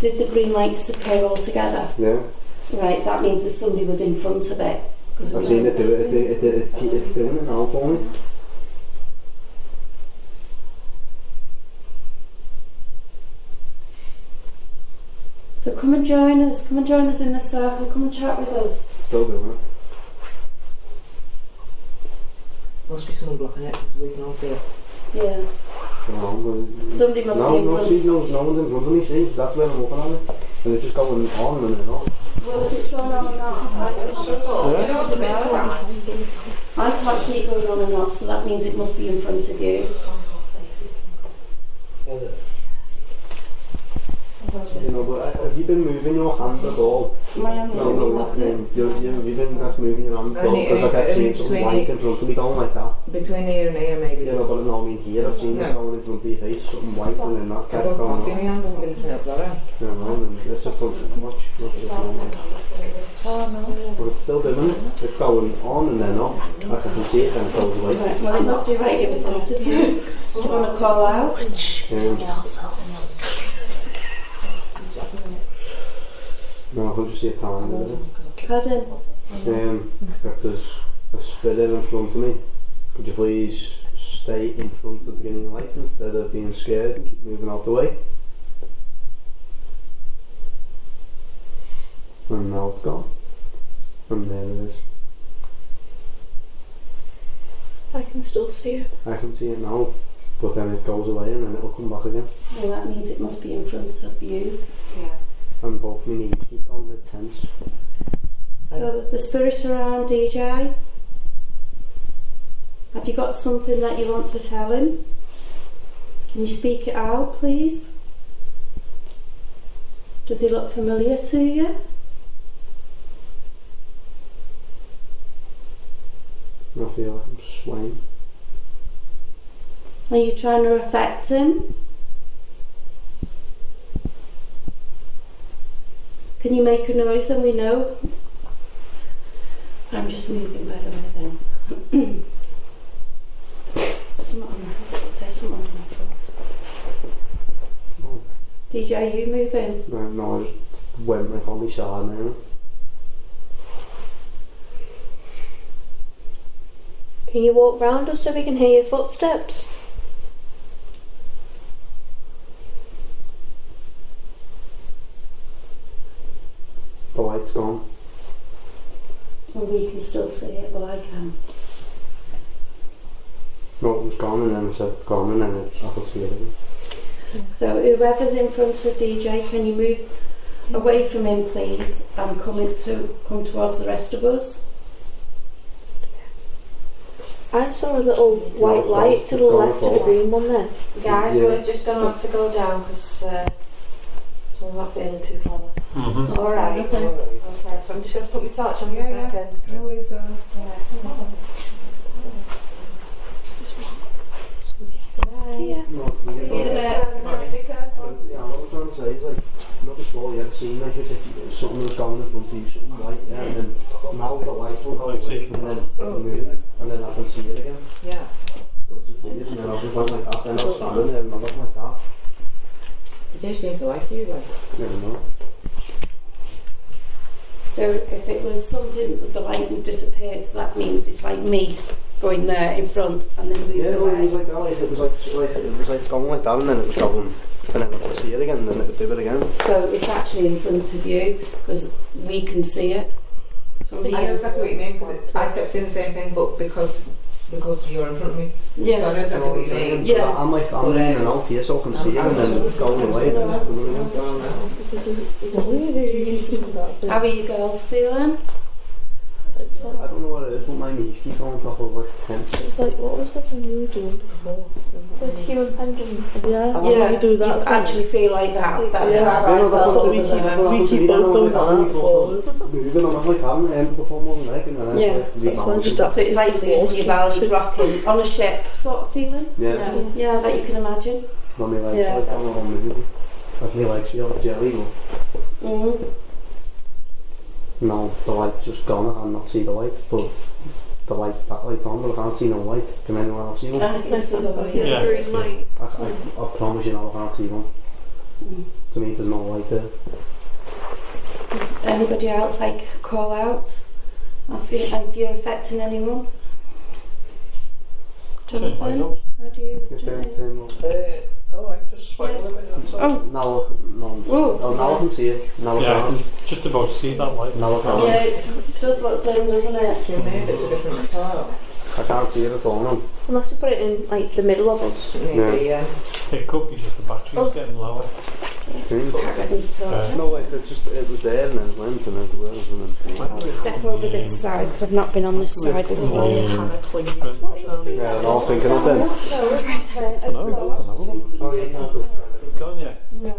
Did the green light disappear altogether? Yeah. Right, that means that somebody was in front of it. I've seen it do it. It's doing it now for me. So come and join us. Come and join us in the circle. Come and chat with us. Still doing it. Must be someone blocking it because we can all see it. Yeah. Somebody must be in front. No one's in front of me, see, that's where I'm looking at it. And it's just going on and then on. Well, if it's going on and off, I can't see it going on and off, so that means it must be in front of you. You know, but have you been moving your hand at all? My hand's No, you've been moving your hand at all, because I kept seeing something white in front of me going like that. Between here and here, maybe. Yeah, no, but no, I mean here, I've seen it going in front of your face, something white, and then that kept going on. I haven't been looking up that. Yeah, no, and it's just much. But it's still doing it. It's going on and then off. I can see it and it goes away. Right, well, it must be right in front of you. Do you want to call out? No, I can just see a time with it. Pardon? If there's a spirit in front of me, could you please stay in front of the green light instead of being scared and keep moving out the way? And now it's gone. And there it is. I can still see it. I can see it now, but then it goes away and then it'll come back again. Well, that means it must be in front of you. Yeah. And both my knees keep going a bit tense. So the spirit around DJ, have you got something that you want to tell him? Can you speak it out, please? Does he look familiar to you? I feel like I'm swaying. Are you trying to affect him? Can you make a noise and we know? I'm just moving, by the way, then. Something on my foot. There's something on my foot. Oh. DJ, are you moving? No, I just went like on my side now. Can you walk round us so we can hear your footsteps? The light's gone. And we can still see it, well I can. No, it was gone and then it said gone and then I could see it again. So whoever's in front of DJ, can you move away from him please and come towards the rest of us? I saw a little white light to the left of the green one there. Guys, we're just going to have to go down because someone's not feeling too clever. Mm-hmm. Alright. Okay, so I'm just going to put my torch on for a second. No worries, See ya. See you in a bit. Be careful. Yeah, what I'm trying to say is like, not before you ever seen like as if something was going in front of you, something white, yeah, and then now the light will go away and then I can see it again. Yeah. So it's just weird, and then I just went like that, then I was standing there and I went like that. It do seem to like you, like. Never know. So if it was something that the light would disappear, so that means it's like me going there in front and then moving away. It was like that, like, it was like going like that and then it was going and then I could see it again and then it would do it again. So it's actually in front of you because we can see it. I know exactly what you mean because I kept saying the same thing, but because you're in front of me. Yeah. So I know exactly what you mean. Yeah. I'm like I'm leaning out here so I can see it and then it's going away and then it's coming again. How are you girls feeling? I don't know what it is, but my knees keep going top of like tense. It's like, what was the thing you were doing before? The human pendulum. Yeah, Yeah, you do that. You actually feel like that. That's Yeah. how I No, that's felt. what we keep both doing that forward. Moving on my hand, end of the whole one leg, and then Yeah. That's why I just So have to it's like losing your balance, rocking on a ship sort of feeling. Yeah. Yeah, that you can imagine. Not my legs, Yeah, like, I'm not moving. I feel like feel like jelly, but Mm-hmm. no, the light's just gone. I cannot see the light, but the light, that light's on, but I can't see no light. Can anyone else see one? I can see the light. Yeah. Green light. I promise you now, I can't see one. To me, there's no light there. Anybody else like call out? Asking if you're affecting anyone? Same place, Jonathan, how do you? If do they're it? Alright, just swipe a little bit, that's all. Oh, now I can see it. Now I Yeah, I can't. can just about to see that light. Now I can't. yeah, it does look dim, doesn't it? If you move, it's a different part. I can't see it at all now. Unless you put it in like the middle of us. Maybe, yeah. It could be just the battery's getting lower. No, like it was there and then it went and then it was and then. I'll step over this side because I've not been on this side before. Yeah, I'm all thinking of them. Oh, you can't go. Gone, yeah.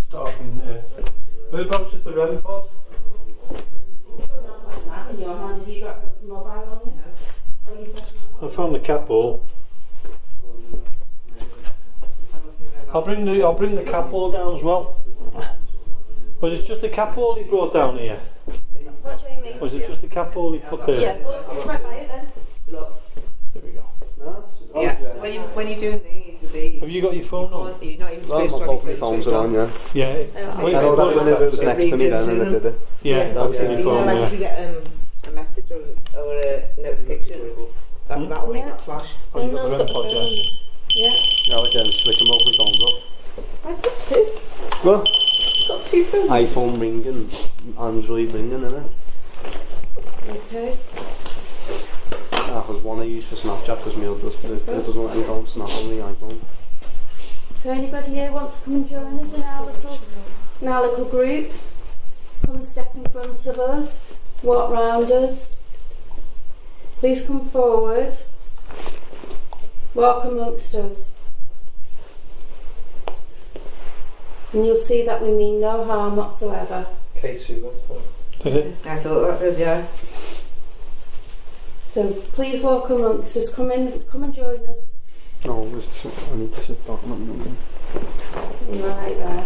Starting there. Whereabouts is the REM pod? In your hand, have you got a mobile on you? I found the cat ball. I'll bring the cat ball down as well. Was it just the cat ball he brought down here? What, Jamie? Was it just the cat ball he put there? Yeah, well, right by it then. Look. There we go. Yeah, when you're doing these with these, Have you got your phone on? you're not even Well, supposed to both my have your phones phone are on, yeah. Yeah. I know that when it was next to me then and it did it. Yeah, that's in your You know, phone, like if yeah. you get a message or a notification, that'll make that flash. Oh, you got the REM pod, yeah. Yeah. Now I can switch them both my phones off. I've got two. What? Got two phones. iPhone ringing, Android ringing, innit? Okay. That was one I use for Snapchat because it doesn't let me go on Snap on the iPhone. So anybody here want to come and join us in our little group? Come and step in front of us, walk round us. Please come forward. Walk amongst us. And you'll see that we mean no harm whatsoever. K2 went on. Did it? I thought that did, yeah. So please walk amongst us. Come and join us. No, I need to sit back. Right there.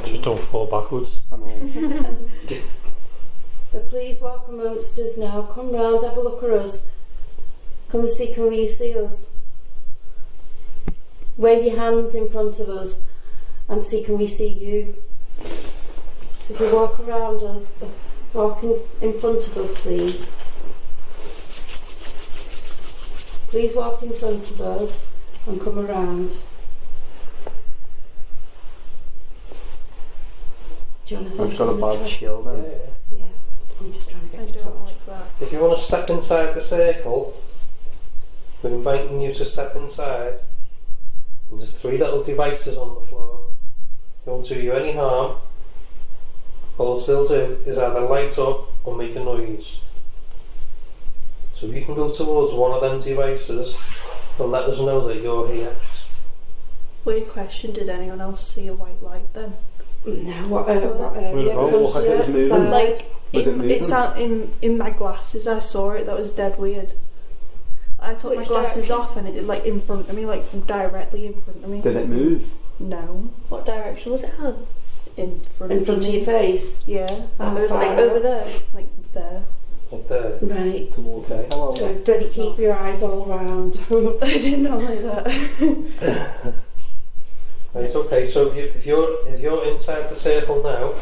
Just don't fall backwards. I know. So please walk amongst us now. Come round, have a look at us. Come and see, can you see us? Wave your hands in front of us and see, can we see you? So if you walk around us, walk in front of us, please. Please walk in front of us and come around. Jonathan, I've got a bad chill then. Yeah, I'm just trying to get I you don't touch. like that. If you want to step inside the circle, we're inviting you to step inside. And there's 3 little devices on the floor. They won't do you any harm. All they'll do is either light up or make a noise. So if you can go towards one of them devices, they'll let us know that you're here. Weird question, did anyone else see a white light then? No, what area? Whereabouts? Like it was moving. Side. Like, Was it moving? it's out in my glasses, I saw it, that was dead weird. I took my Which glasses direction? off and it like in front of me, like directly in front of me. Did it move? No. What direction was it on? In front In front of me. your face? Yeah. How Like far? over there. Like there. Like there. Right. Okay. So do you keep your eyes all round? I didn't know like that. It's okay, so if you're inside the circle now,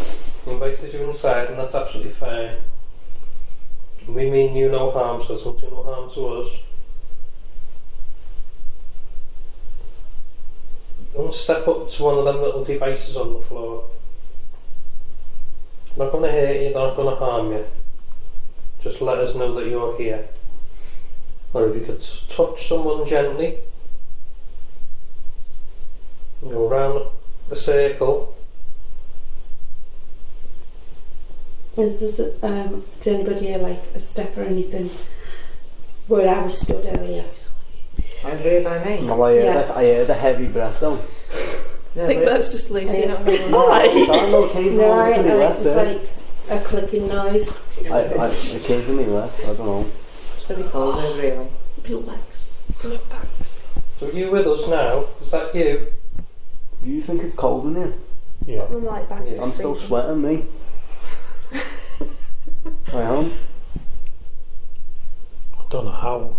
he invited you inside and that's absolutely fine. We mean you no harm, so it won't do no harm to us. Don't step up to one of them little devices on the floor. They're not going to hurt you, they're not going to harm you. Just let us know that you're here. Or if you could touch someone gently, go around the circle, Is there, does anybody hear like a step or anything where I was stood earlier? I agree by me. No, I heard a heavy breath though. I think that's just Lucy. No, Alright. No, it came from I to me left it was there. like a clicking noise. It came from me left, I don't know. It's very cold here, really. Your legs. Your backs. So are you with us now? Is that you? Do you think it's cold in here? Yeah. I'm like back. Yeah. I'm still sweating, me. I am. I don't know how.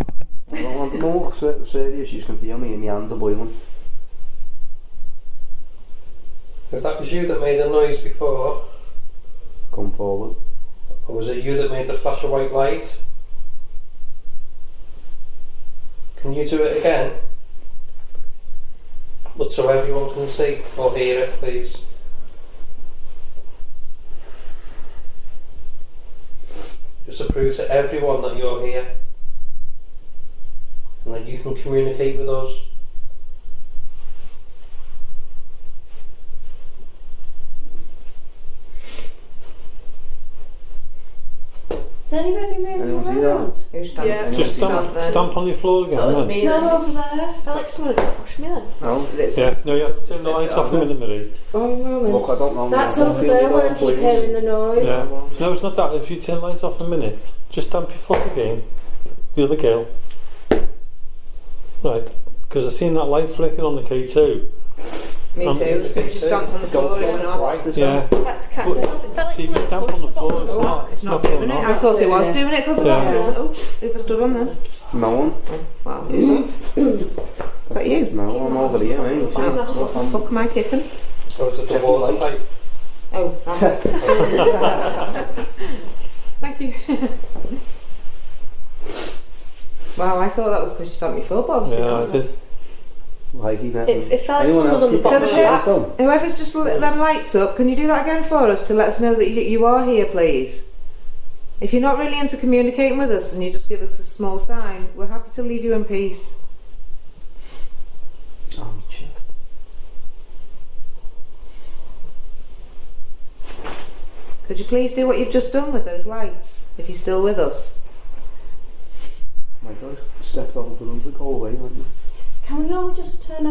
I don't want to know. Serious, you can feel me and my hands are boiling. If that was you that made a noise before, Come forward. or was it you that made the flash of white light? Can you do it again? But so everyone can see or hear it, please. Just to prove to everyone that you're here and that you can communicate with us. Is anybody moving Anyone see around? Who's standing? Yeah. Just stamp on your floor again. That was then. me. No, over there. Alex wanted to push me then. No? Yeah, no, you have to turn the lights off a minute, Marie. One moment. Look, I don't know. That's I don't over feel there me where I going keep boiling. hearing the noise. Yeah. No, it's not that. If you turn the lights off a minute, just stamp your foot again. The other girl. Right, because I seen that light flicking on the K2. Me too. As soon as you stamped on the floor, it went off. Right, this Yeah. That's cat. See, if you stamp on the floor, it's not doing going it. off. I thought it was doing it because of Yeah. that. Oh, who was stood on there? No one. Wow. Is that you? No, I'm over here, eh? You see? Wow. What the fuck am I kicking? Or was it the water pipe? Oh. Thank you. Wow, I thought that was because you stamped your foot, but obviously Yeah, I not. did. Like, he If Alex anyone was else on the keep bottom the of shares that, though? Whoever's just lit them lights up, can you do that again for us to let us know that you are here, please? If you're not really into communicating with us and you just give us a small sign, we're happy to leave you in peace. Oh, my chest. Could you please do what you've just done with those lights, if you're still with us? My God, stepped over them to go away, aren't you? Can we all just turn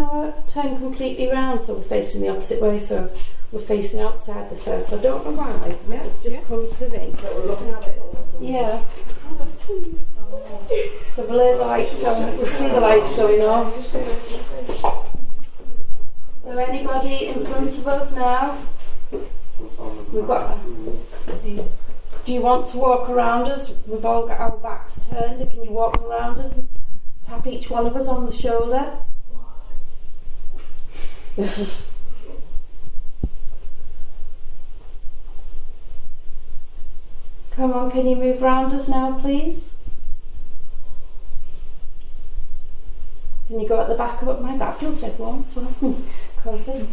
completely round so we're facing the opposite way, so we're facing outside the circle? I don't know why. It's just come to me. We're looking at it. Yeah. So we'll hear the lights going. We'll see the lights going off. So anybody in front of us now? We've got. Do you want to walk around us? We've all got our backs turned. Can you walk around us and tap each one of us on the shoulder? Come on, can you move round us now, please? Can you go at the back of it? My back feels dead warm as well. Cosy.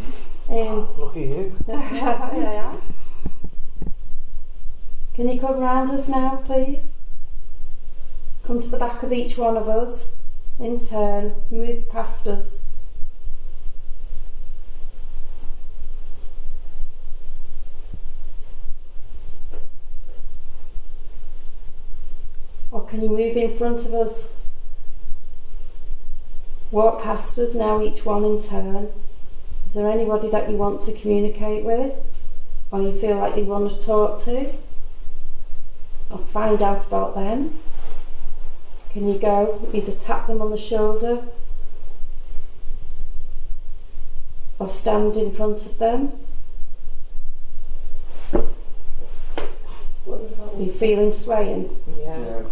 Look at you. Yeah. Can you come round us now, please? Come to the back of each one of us. In turn, move past us. Or can you move in front of us? Walk past us now, each one in turn. Is there anybody that you want to communicate with? Or you feel like you want to talk to? Or find out about them? Can you go either tap them on the shoulder or stand in front of them? Are you feeling swaying? Yeah.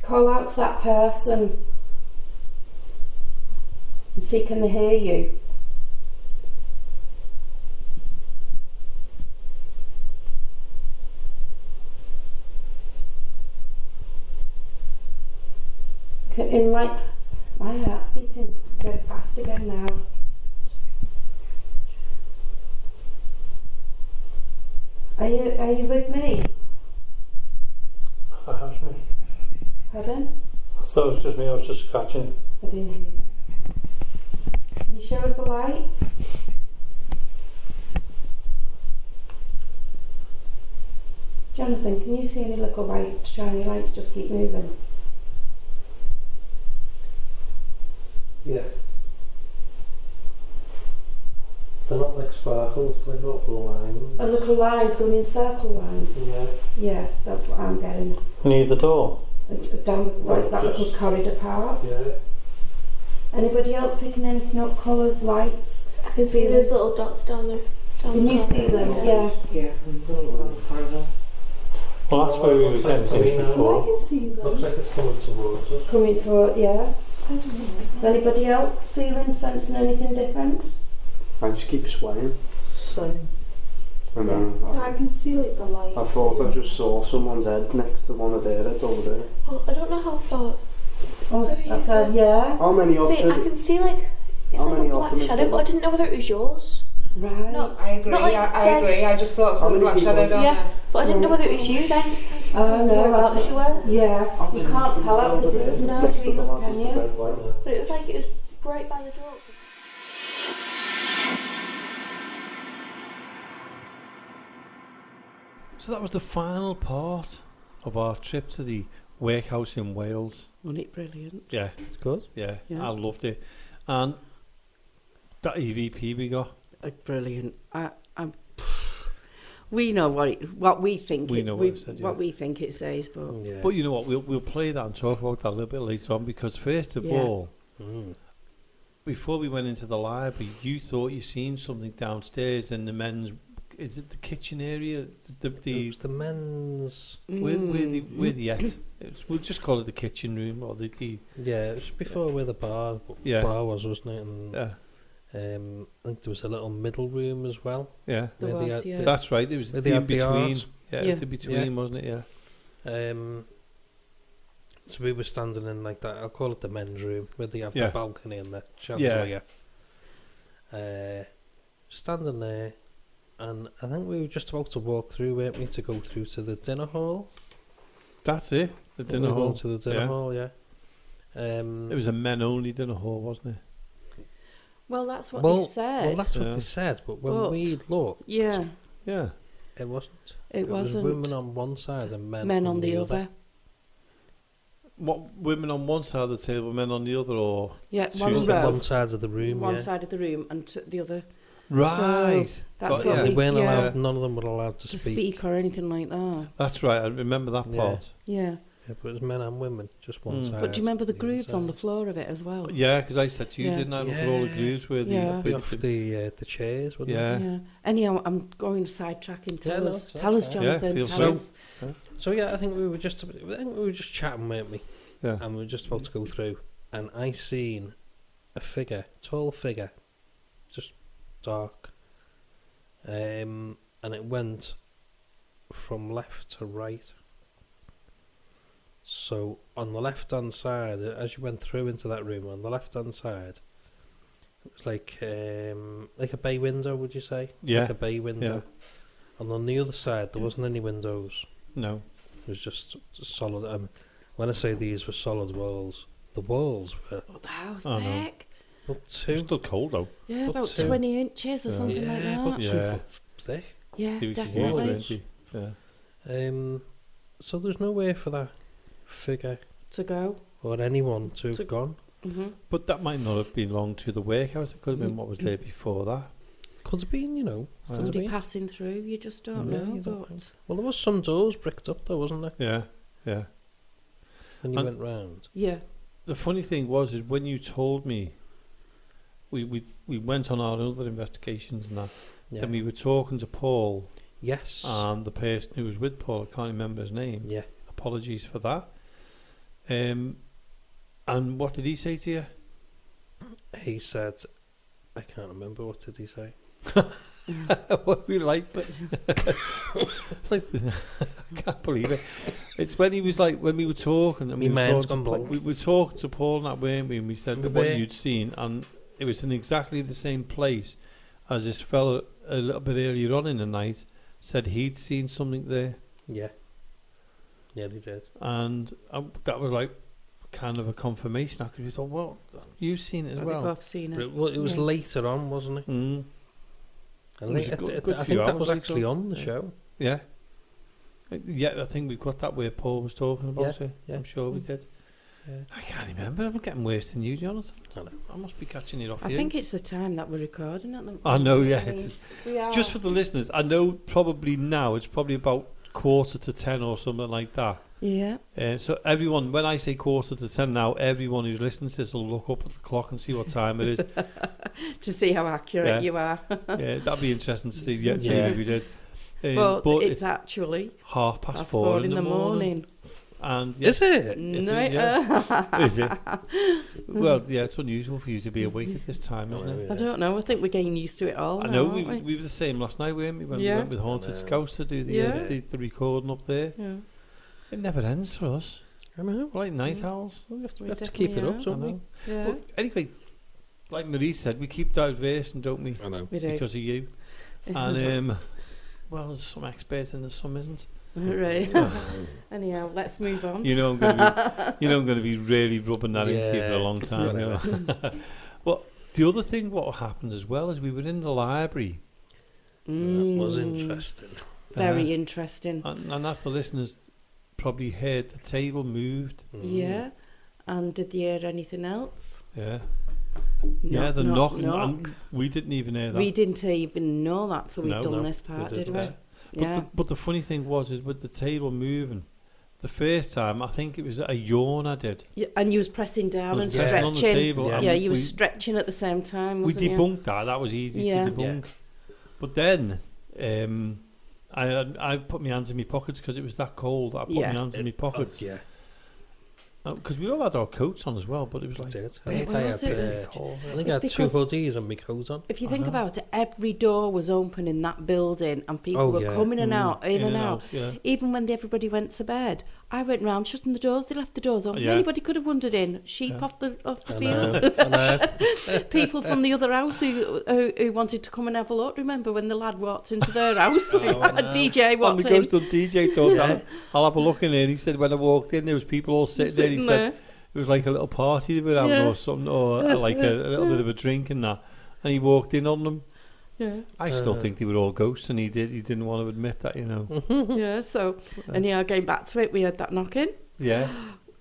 Call out to that person and see can they hear you. In my heart's beating a bit fast again now. Are you with me? That was me. Pardon? I thought it was just me, I was just scratching. I didn't hear you. Can you you show us the lights? Jonathan, can you see any little white shiny lights just keep moving? Yeah. They're not like sparkles, they're little lines. A little lines going in circle lines? Yeah. Yeah, that's what I'm getting. Near the door? Down like that little corridor part. Yeah. Anybody else picking anything up? Colours, lights? I can see those little dots down there. Can you see them? Yeah. Yeah, that's corridor. Well, that's where we were getting things before. I can see them. Looks like it's coming towards us. Coming toward, yeah. Is anybody else feeling, sensing anything different? I just keep swaying. Same. And then So I can see like the lights. I thought I just saw someone's head next to one of their heads over there. Well, I don't know how far. Oh, that's a, yeah. How many of See, I them? can see like it's How like many a of black them is shadow, there? but I didn't know whether it was yours. Right. No, I agree. Not like I dead. agree. I just thought How some many black people- shadow down Yeah, there. but I didn't know whether it was you then. Oh no, Whereabouts you were. yeah. You can't tell out the distance Next to between the us, lad can with the you? red light. But it was like it was right by the door. So that was the final part of our trip to the workhouse in Wales. Wasn't it brilliant? Yeah, It's good. yeah, Yeah. I loved it. And that EVP we got, Brilliant. We know what we think. We know what it said, yeah. what we think it says, but Yeah. but you know what, we'll play that and talk about that a little bit later on, because first of Yeah. all, Mm. before we went into the library, you thought you seen something downstairs in the men's, is it the kitchen area? It was the men's. Where the yet? We'll just call it the kitchen room or the Yeah, it was before where the bar was, wasn't it? And yeah. I think there was a little middle room as well. Yeah, There where they was, had- yeah. that's right. It was Where the they in had the between. R's. Yeah, Yeah. the between, wasn't it? Yeah. So we were standing in like that. I'll call it the men's room, where they have Yeah. the balcony and the chandelier. Standing there, and I think we were just about to walk through, weren't we, to go through to the dinner hall? That's it. The dinner we were hall. going to the dinner Yeah. hall, yeah. It was a men-only dinner hall, wasn't it? well, that's what well, they said. well, that's Yeah. what they said, but when But- we looked, yeah, Yeah. it wasn't. it was wasn't. women on one side and men on the other. What, women on one side of the table, men on the other, or Yeah, Two one sides. row, One side of the room, one yeah. side of the room, and the other. right? That's Got what ya. They we weren't yeah, allowed. None of them were allowed to to speak. speak or anything like that. That's right. I remember that Yeah. part. Yeah, Yeah, but it was men and women, just one Mm. side. but do you remember the other grooves on the side. floor of it as well? Yeah, because I said to you, Yeah. didn't I? Look at all the Yeah. grooves where the Yeah. Be off the chairs, wouldn't Yeah. Yeah. Anyhow, I'm going sidetracking. Tell no, us, that's tell us, fine. Yeah, Jonathan. feel tell so. us. it? So yeah, I think we were just chatting, weren't we? Yeah. And we were just about to go through, and I seen a figure, tall figure, just dark, and it went from left to right. So on the left hand side, as you went through into that room, on the left hand side, it was like a bay window, would you say? Yeah. Like a bay window. And on the other side, there wasn't any windows. No. It was just solid. When I say these were solid walls, the walls were How Oh, no. thick? about It was two. still cold though. Yeah, Up about to- 20 inches or Yeah. something like Yeah, about that. 2 Yeah. foot thick. Yeah, He was definitely. huge, wasn't he? Yeah. So there's no way for that figure To go. or anyone to have To- gone. Mm-hmm. But that might not have belonged to the workhouse. It could have been what was there before that. Could have been, you know. Could have Somebody been. passing through, you just don't Yeah, know. you don't But know. Well, there was some doors bricked up though, wasn't there? Yeah. Yeah. When you And- went round. yeah, The funny thing was, is when you told me, we went on our other investigations and that. Yeah. Then we were talking to Paul Yes. and the person who was with Paul. I can't remember his name. Yeah. Apologies for that. And what did he say to you? He said, I can't remember, what did he say? What we like, it's like I can't believe it. It's when he was like, when we were talking, and Me we were mind's talking, gone to, blank. we were talking to Paul and that, weren't we? And we said that We what were. you'd seen, and it was in exactly the same place as this fella a little bit earlier on in the night said he'd seen something there, Yeah. Yeah, he did. and that was like, kind of a confirmation. Because we thought, well, you've seen it as well. We've both seen it. But it was later on, wasn't it? Mm. And It was a good I few think that hours was later actually on. on the show. Yeah. Yeah, I think we've got that where Paul was talking about it. Yeah. I'm sure we did. Yeah. I can't remember. I'm getting worse than you, Jonathan. I know. I must be catching it off I you. think it's the time that we're recording at the I know, yeah. I mean, It's, we are. just for the listeners, I know probably now it's probably about 9:45 or something like that. Yeah. So everyone, when I say 9:45 now, everyone who's listening to this will look up at the clock and see what time it is. To see how accurate you are. Yeah, that'd be interesting to see. Yeah, Yeah. if we did. But it's actually 4:30 in the morning. And Is it? No. Is it? Well, yeah, it's unusual for you to be awake at this time, isn't it? I don't know. I think we're getting used to it all. I know we were the same last night, weren't we? When we went with Haunted Scouts to do the recording up there. Yeah. It never ends for us. I know. We're like night owls. We have to keep it up, don't we? Yeah. But anyway, like Marie said, we keep diversing, don't we? I know. We do. Because of you. And well, there's some experts and there's some isn't. Right. So, Anyhow, let's move on. I'm going to be really rubbing that into you for a long time. You know? But the other thing, what happened as well, is we were in the library. That was interesting. Very interesting. And that's the listeners probably heard the table moved. Yeah. And did you hear anything else? Yeah. Knock, the knock, knocking. knock. And we didn't even hear that. We didn't even know that till we'd done this part, did we? Yeah. But the funny thing was, is with the table moving, the first time, I think it was a yawn I did. Yeah, and you was pressing down and pressing stretching. on the table, Yeah, you was stretching at the same time, wasn't we debunked that. That was easy to debunk. But then I put my hands in my pockets because it was that cold. I put my hands in my pockets. Yeah. Because we all had our coats on as well, but it was like... I think I had two hoodies and my coat on. If you think about it, every door was open in that building and people were coming in and out. Yeah. Even when everybody went to bed, I went round shutting the doors. They left the doors open. Anybody could have wandered in. Sheep off the field. People from the other house who wanted to come and have a look. Remember when the lad walked into their house? A DJ walked in. And the ghost DJ thought, I'll have a look in there. And he said when I walked in, there was people all sitting there. He said it was like a little party they were having or something, or like a little bit of a drink and that. And he walked in on them. Yeah. I still think they were all ghosts, and he didn't want to admit that, you know. Yeah, so, and going back to it, we had that knocking. Yeah.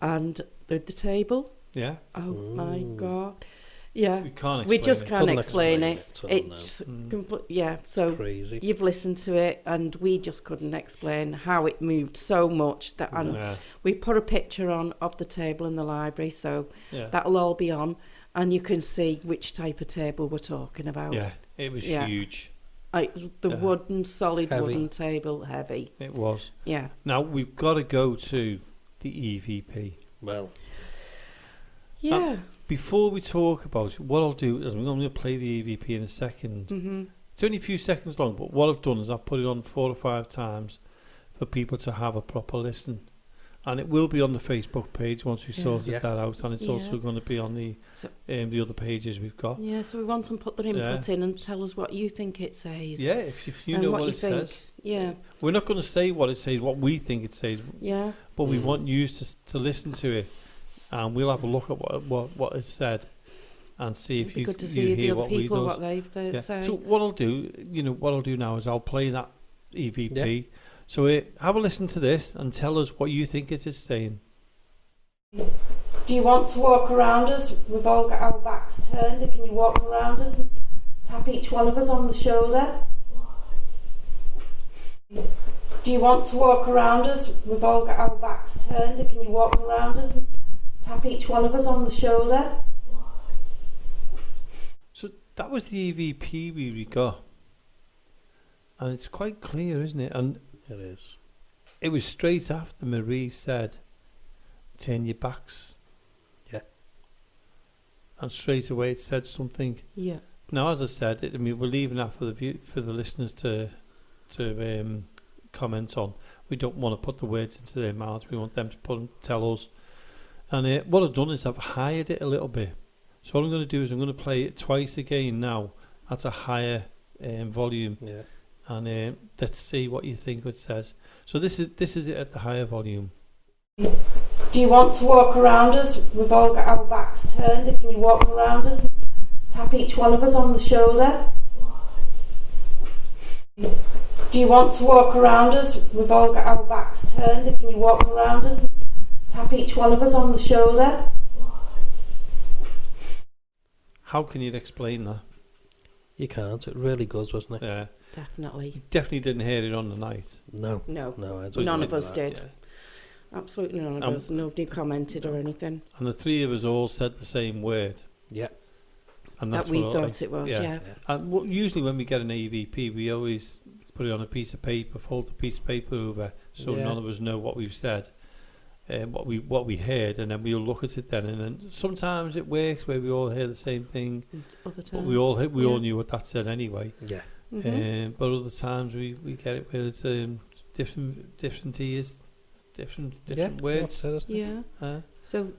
And the table. Yeah. Oh my God. Yeah. We just can't explain it. It's so crazy. You've listened to it, and we just couldn't explain how it moved so much that we put a picture on of the table in the library, so that'll all be on, and you can see which type of table we're talking about. Yeah, it was huge. It was the solid wooden table, heavy. It was. Yeah. Now we've got to go to the EVP. Well. Yeah. Before we talk about it, what I'll do is I'm going to play the EVP in a second. Mm-hmm. It's only a few seconds long, but what I've done is I've put it on 4 or 5 times for people to have a proper listen. And it will be on the Facebook page once we've sorted that out, and it's also going to be on the other pages we've got. Yeah, so we want them to put their input in and tell us what you think it says. Yeah, if you know what it says. Yeah. We're not going to say what it says, what we think it says. Yeah. But we want you to listen to it, and we'll have a look at what it said and see if you hear what we do. What they say. So what I'll do now is I'll play that EVP. Yeah. So have a listen to this and tell us what you think it is saying. Do you want to walk around us? We've all got our backs turned. Can you walk around us and tap each one of us on the shoulder? Do you want to walk around us? We've all got our backs turned. Can you walk around us and tap each one of us on the shoulder? So that was the EVP we got. And it's quite clear, isn't it? And it is. It was straight after Marie said, "Turn your backs." Yeah. And straight away it said something. Yeah. Now, as I said, we're leaving that for the listeners to comment on. We don't want to put the words into their mouths. We want them to tell us. And what I've done is I've highered it a little bit. So what I'm going to do is I'm going to play it twice again now at a higher volume. Yeah. And let's see what you think it says. So this is it at the higher volume. Do Do you want to walk around us? We've all got our backs turned. Can you walk around us and tap each one of us on the shoulder? Do you want to walk around us? We've all got our backs turned. Can you walk around us and tap each one of us on the shoulder? How can you explain that? You can't. It really goes, wasn't it? Yeah. Definitely. You definitely didn't hear it on the night. No. No. No. None of us did. Yeah. Absolutely none of us. Nobody commented or anything. And the three of us all said the same word. Yeah. And that's that we what thought it was, yeah. And usually when we get an AVP, we always put it on a piece of paper, fold the piece of paper over, so none of us know what we've said, what we heard, and then we'll look at it then. And then sometimes it works where we all hear the same thing, other times, but we all knew what that said anyway. Yeah. Mm-hmm. But other times we get it where it's different ears, different words. Yeah. So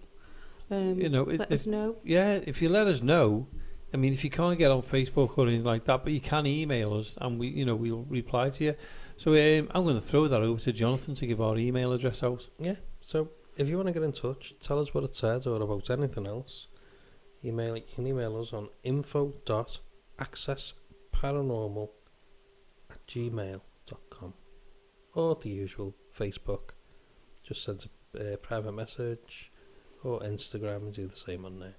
let us know. Yeah, if you let us know. I mean, if you can't get on Facebook or anything like that, but you can email us, and we'll reply to you. So I'm going to throw that over to Jonathan to give our email address out. Yeah. So if you want to get in touch, tell us what it says or about anything else. You can email us on info.accessparanormal@gmail.com, or the usual Facebook. Just send a private message, or Instagram and do the same on there.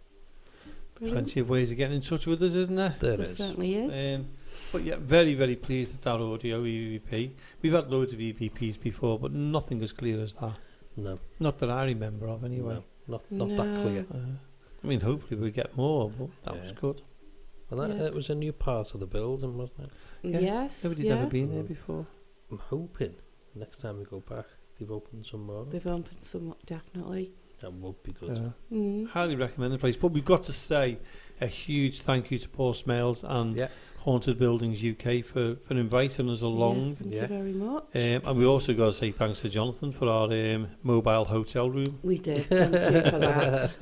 Brilliant. Plenty of ways of getting in touch with us, isn't there? There certainly is. But yeah, very, very pleased at that audio EVP. We've had loads of EVPs before, but nothing as clear as that. No. Not that I remember of, anyway. No, not that clear. I mean, hopefully we'll get more, but that was good. And it was a new part of the building, wasn't it? Yeah. Yes. Nobody'd ever been there before. I'm hoping next time we go back, they've opened some more. They've opened some more, definitely. That would be good. Highly recommend the place. But we've got to say a huge thank you to Paul Smales and Haunted Buildings UK for inviting us along. Yes, thank you very much. And we also got to say thanks to Jonathan for our mobile hotel room. We did. Thank you for that.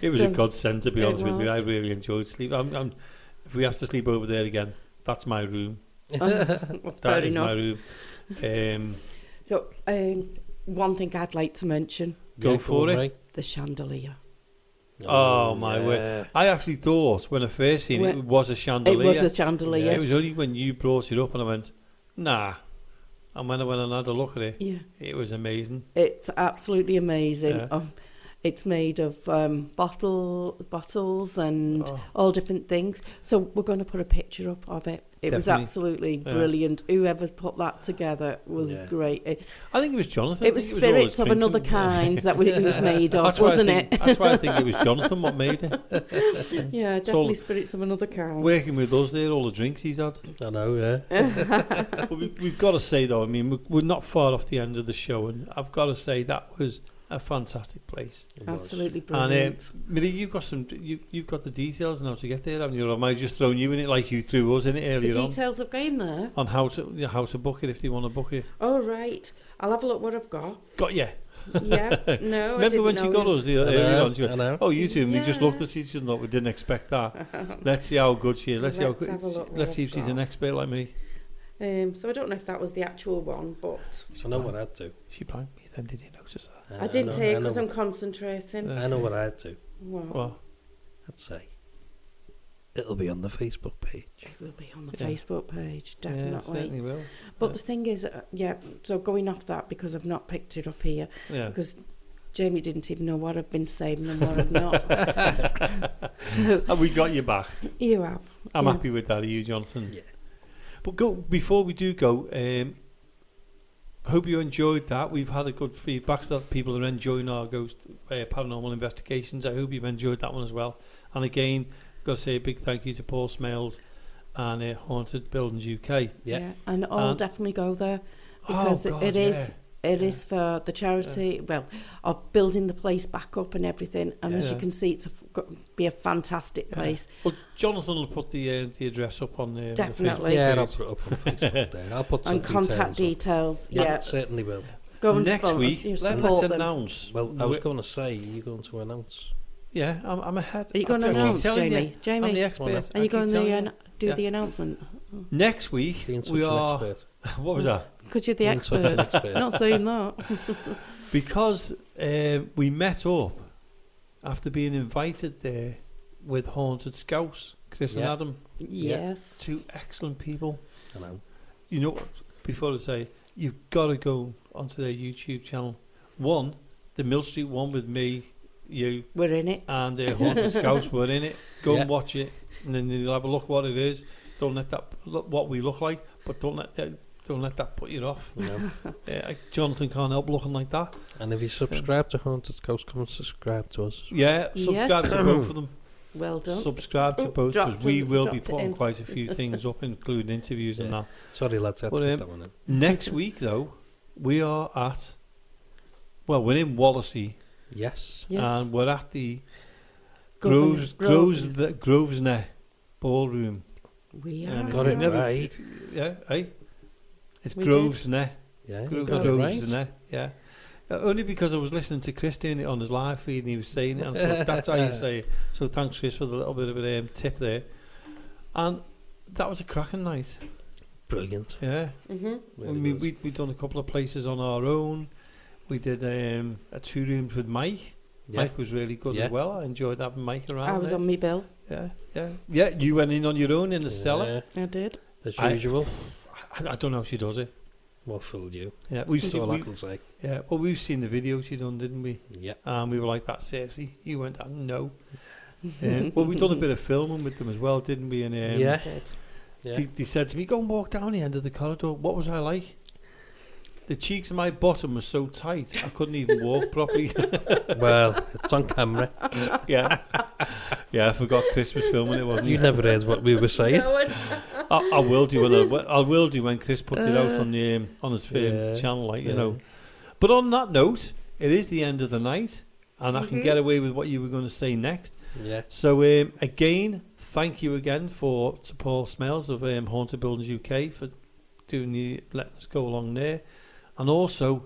It was a godsend, to be honest with you. I really enjoyed sleep. If we have to sleep over there again, that's my room. That is my room. So, one thing I'd like to mention. Go for it. The chandelier. Oh my word! I actually thought when I first seen it was a chandelier. It was a chandelier. Yeah, it was only when you brought it up and I went, nah. And when I went and had a look at it, it was amazing. It's absolutely amazing. Yeah. It's made of bottles and all different things. So we're going to put a picture up of it. It was absolutely brilliant. Whoever put that together was great. I think it was Jonathan. It was spirits of another kind that it was made of, wasn't it? That's why I think it was Jonathan what made it. Yeah, definitely spirits of another kind. Working with us there, all the drinks he's had. I know, yeah. But we've got to say though, I mean, we're not far off the end of the show, and I've got to say that was a fantastic place. Absolutely brilliant. And Millie, you've got the details on how to get there, haven't you? Or am I just throwing you in it like you threw us in it earlier on? The details of going there? On how to book it if they want to book it. Oh, right. I'll have a look what I've got. Got you? Yeah. No, remember when she got us the earlier on? She went, oh, you two, we just looked at each other and we didn't expect that. Let's see how good she is. Let's see if she's an expert like me. So I don't know if that was the actual one, but... So I know what I'd do. She blanked me then, did you notice that? I didn't take because I'm concentrating. I know what I'd do. What? I'd say it'll be on the Facebook page. It will be on the Facebook page, definitely. Yeah, it certainly will. But the thing is, so going off that, because I've not picked it up here, because Jamie didn't even know what I've been saying and what I've not. And we got you back. You have. I'm happy with that. Are you, Jonathan? Yeah. But before we do go, hope you enjoyed that. We've had a good feedback so that people are enjoying our ghost paranormal investigations. I hope you've enjoyed that one as well. And again, got to say a big thank you to Paul Smales and Haunted Buildings UK. Yeah, and definitely go there because it is for the charity, of building the place back up and everything. And as you can see, it's be a fantastic place. Well, Jonathan will put the address up on there. Definitely. I'll put it up on Facebook there. I'll put some and contact details. Yeah, certainly will. Go and next week, let's announce. Well, I was going to say, you're going to announce Yeah, I'm ahead. Are you going to I keep announce, telling Jamie? you, Jamie, I'm the expert. are you going to do Yeah. the announcement? Next week Being such we an are. expert. What was that? Because you're the Being such an expert. expert. Not saying that. Because we met up after being invited there with Haunted Scouts, Chris and Yeah. Adam, Yes. 2 excellent people. I know. You know, before I say, you've got to go onto their YouTube channel. One, the Mill Street one with me, you, We're in it. and Haunted Scouts were in it. Go Yeah. and watch it, and then you'll have a look what it is. Don't let that look what we look like, but don't let that put you off. No. Jonathan can't help looking like that. And if you subscribe to Haunted Coast, come and subscribe to us. Yeah, subscribe Yes. to both of them. Well done. Subscribe to Oh, both, dropped because we in- will be dropped it putting in. quite a few things up, including interviews and Yeah. that. Sorry, lads, I had to But, put that one in. Next week, though, we are at, well, we're in Wallasey, Yes. Yes. and we're at the Governor- Grosvenor Ballroom. We are. And Got if it you right. Yeah, it's We did. Grosvenor. Yeah, you got it right. Grosvenor, yeah. Only because I was listening to Chris doing it on his live feed and he was saying it, and I thought that's how you say it. So thanks, Chris, for the little bit of a tip there. And that was a cracking night. Brilliant. Yeah. Mm-hmm. I mean, we'd done a couple of places on our own. We did a 2 rooms with Mike. Yeah. Mike was really good Yeah. as well. I enjoyed having Mike around. I was there. on me bill. Yeah. You went in on your own in the cellar. Yeah, I did. as I- usual. I don't know if she does it. Well, fooled you. Yeah, we've That's seen. all I can say. Yeah, well, we've seen the video she done, didn't we? Yeah. And we were like, "That's seriously." You went, "No." Well, we done a bit of filming with them as well, didn't we? And Yeah. Did. Yeah. they said to me, "Go and walk down the end of the corridor." What was I like? The cheeks of my bottom were so tight I couldn't even walk properly. Well, it's on camera. Yeah, I forgot Chris was filming it. Wasn't You he? never heard what we were saying. I will do when Chris puts it out on his channel, like you know. But on that note, it is the end of the night, and I can get away with what you were going to say next. Yeah. So again, thank you again to Paul Smells of Haunted Buildings UK for letting us go along there, and also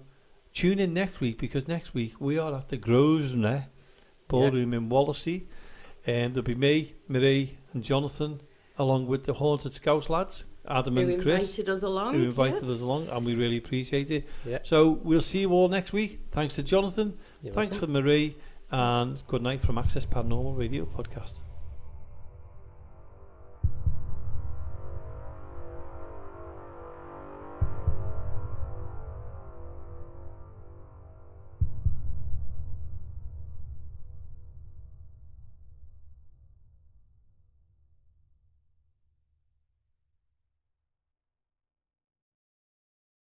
tune in next week, because next week we are at the Grosvenor Ballroom in Wallasey, and there'll be me, Marie, and Jonathan, along with the Haunted Scouts lads, Adam Who and Chris, invited us along. who invited yes. us along, and we really appreciate it. Yeah. So we'll see you all next week. Thanks to Jonathan, You're thanks welcome. for Marie, and good night from Access Paranormal Radio Podcast.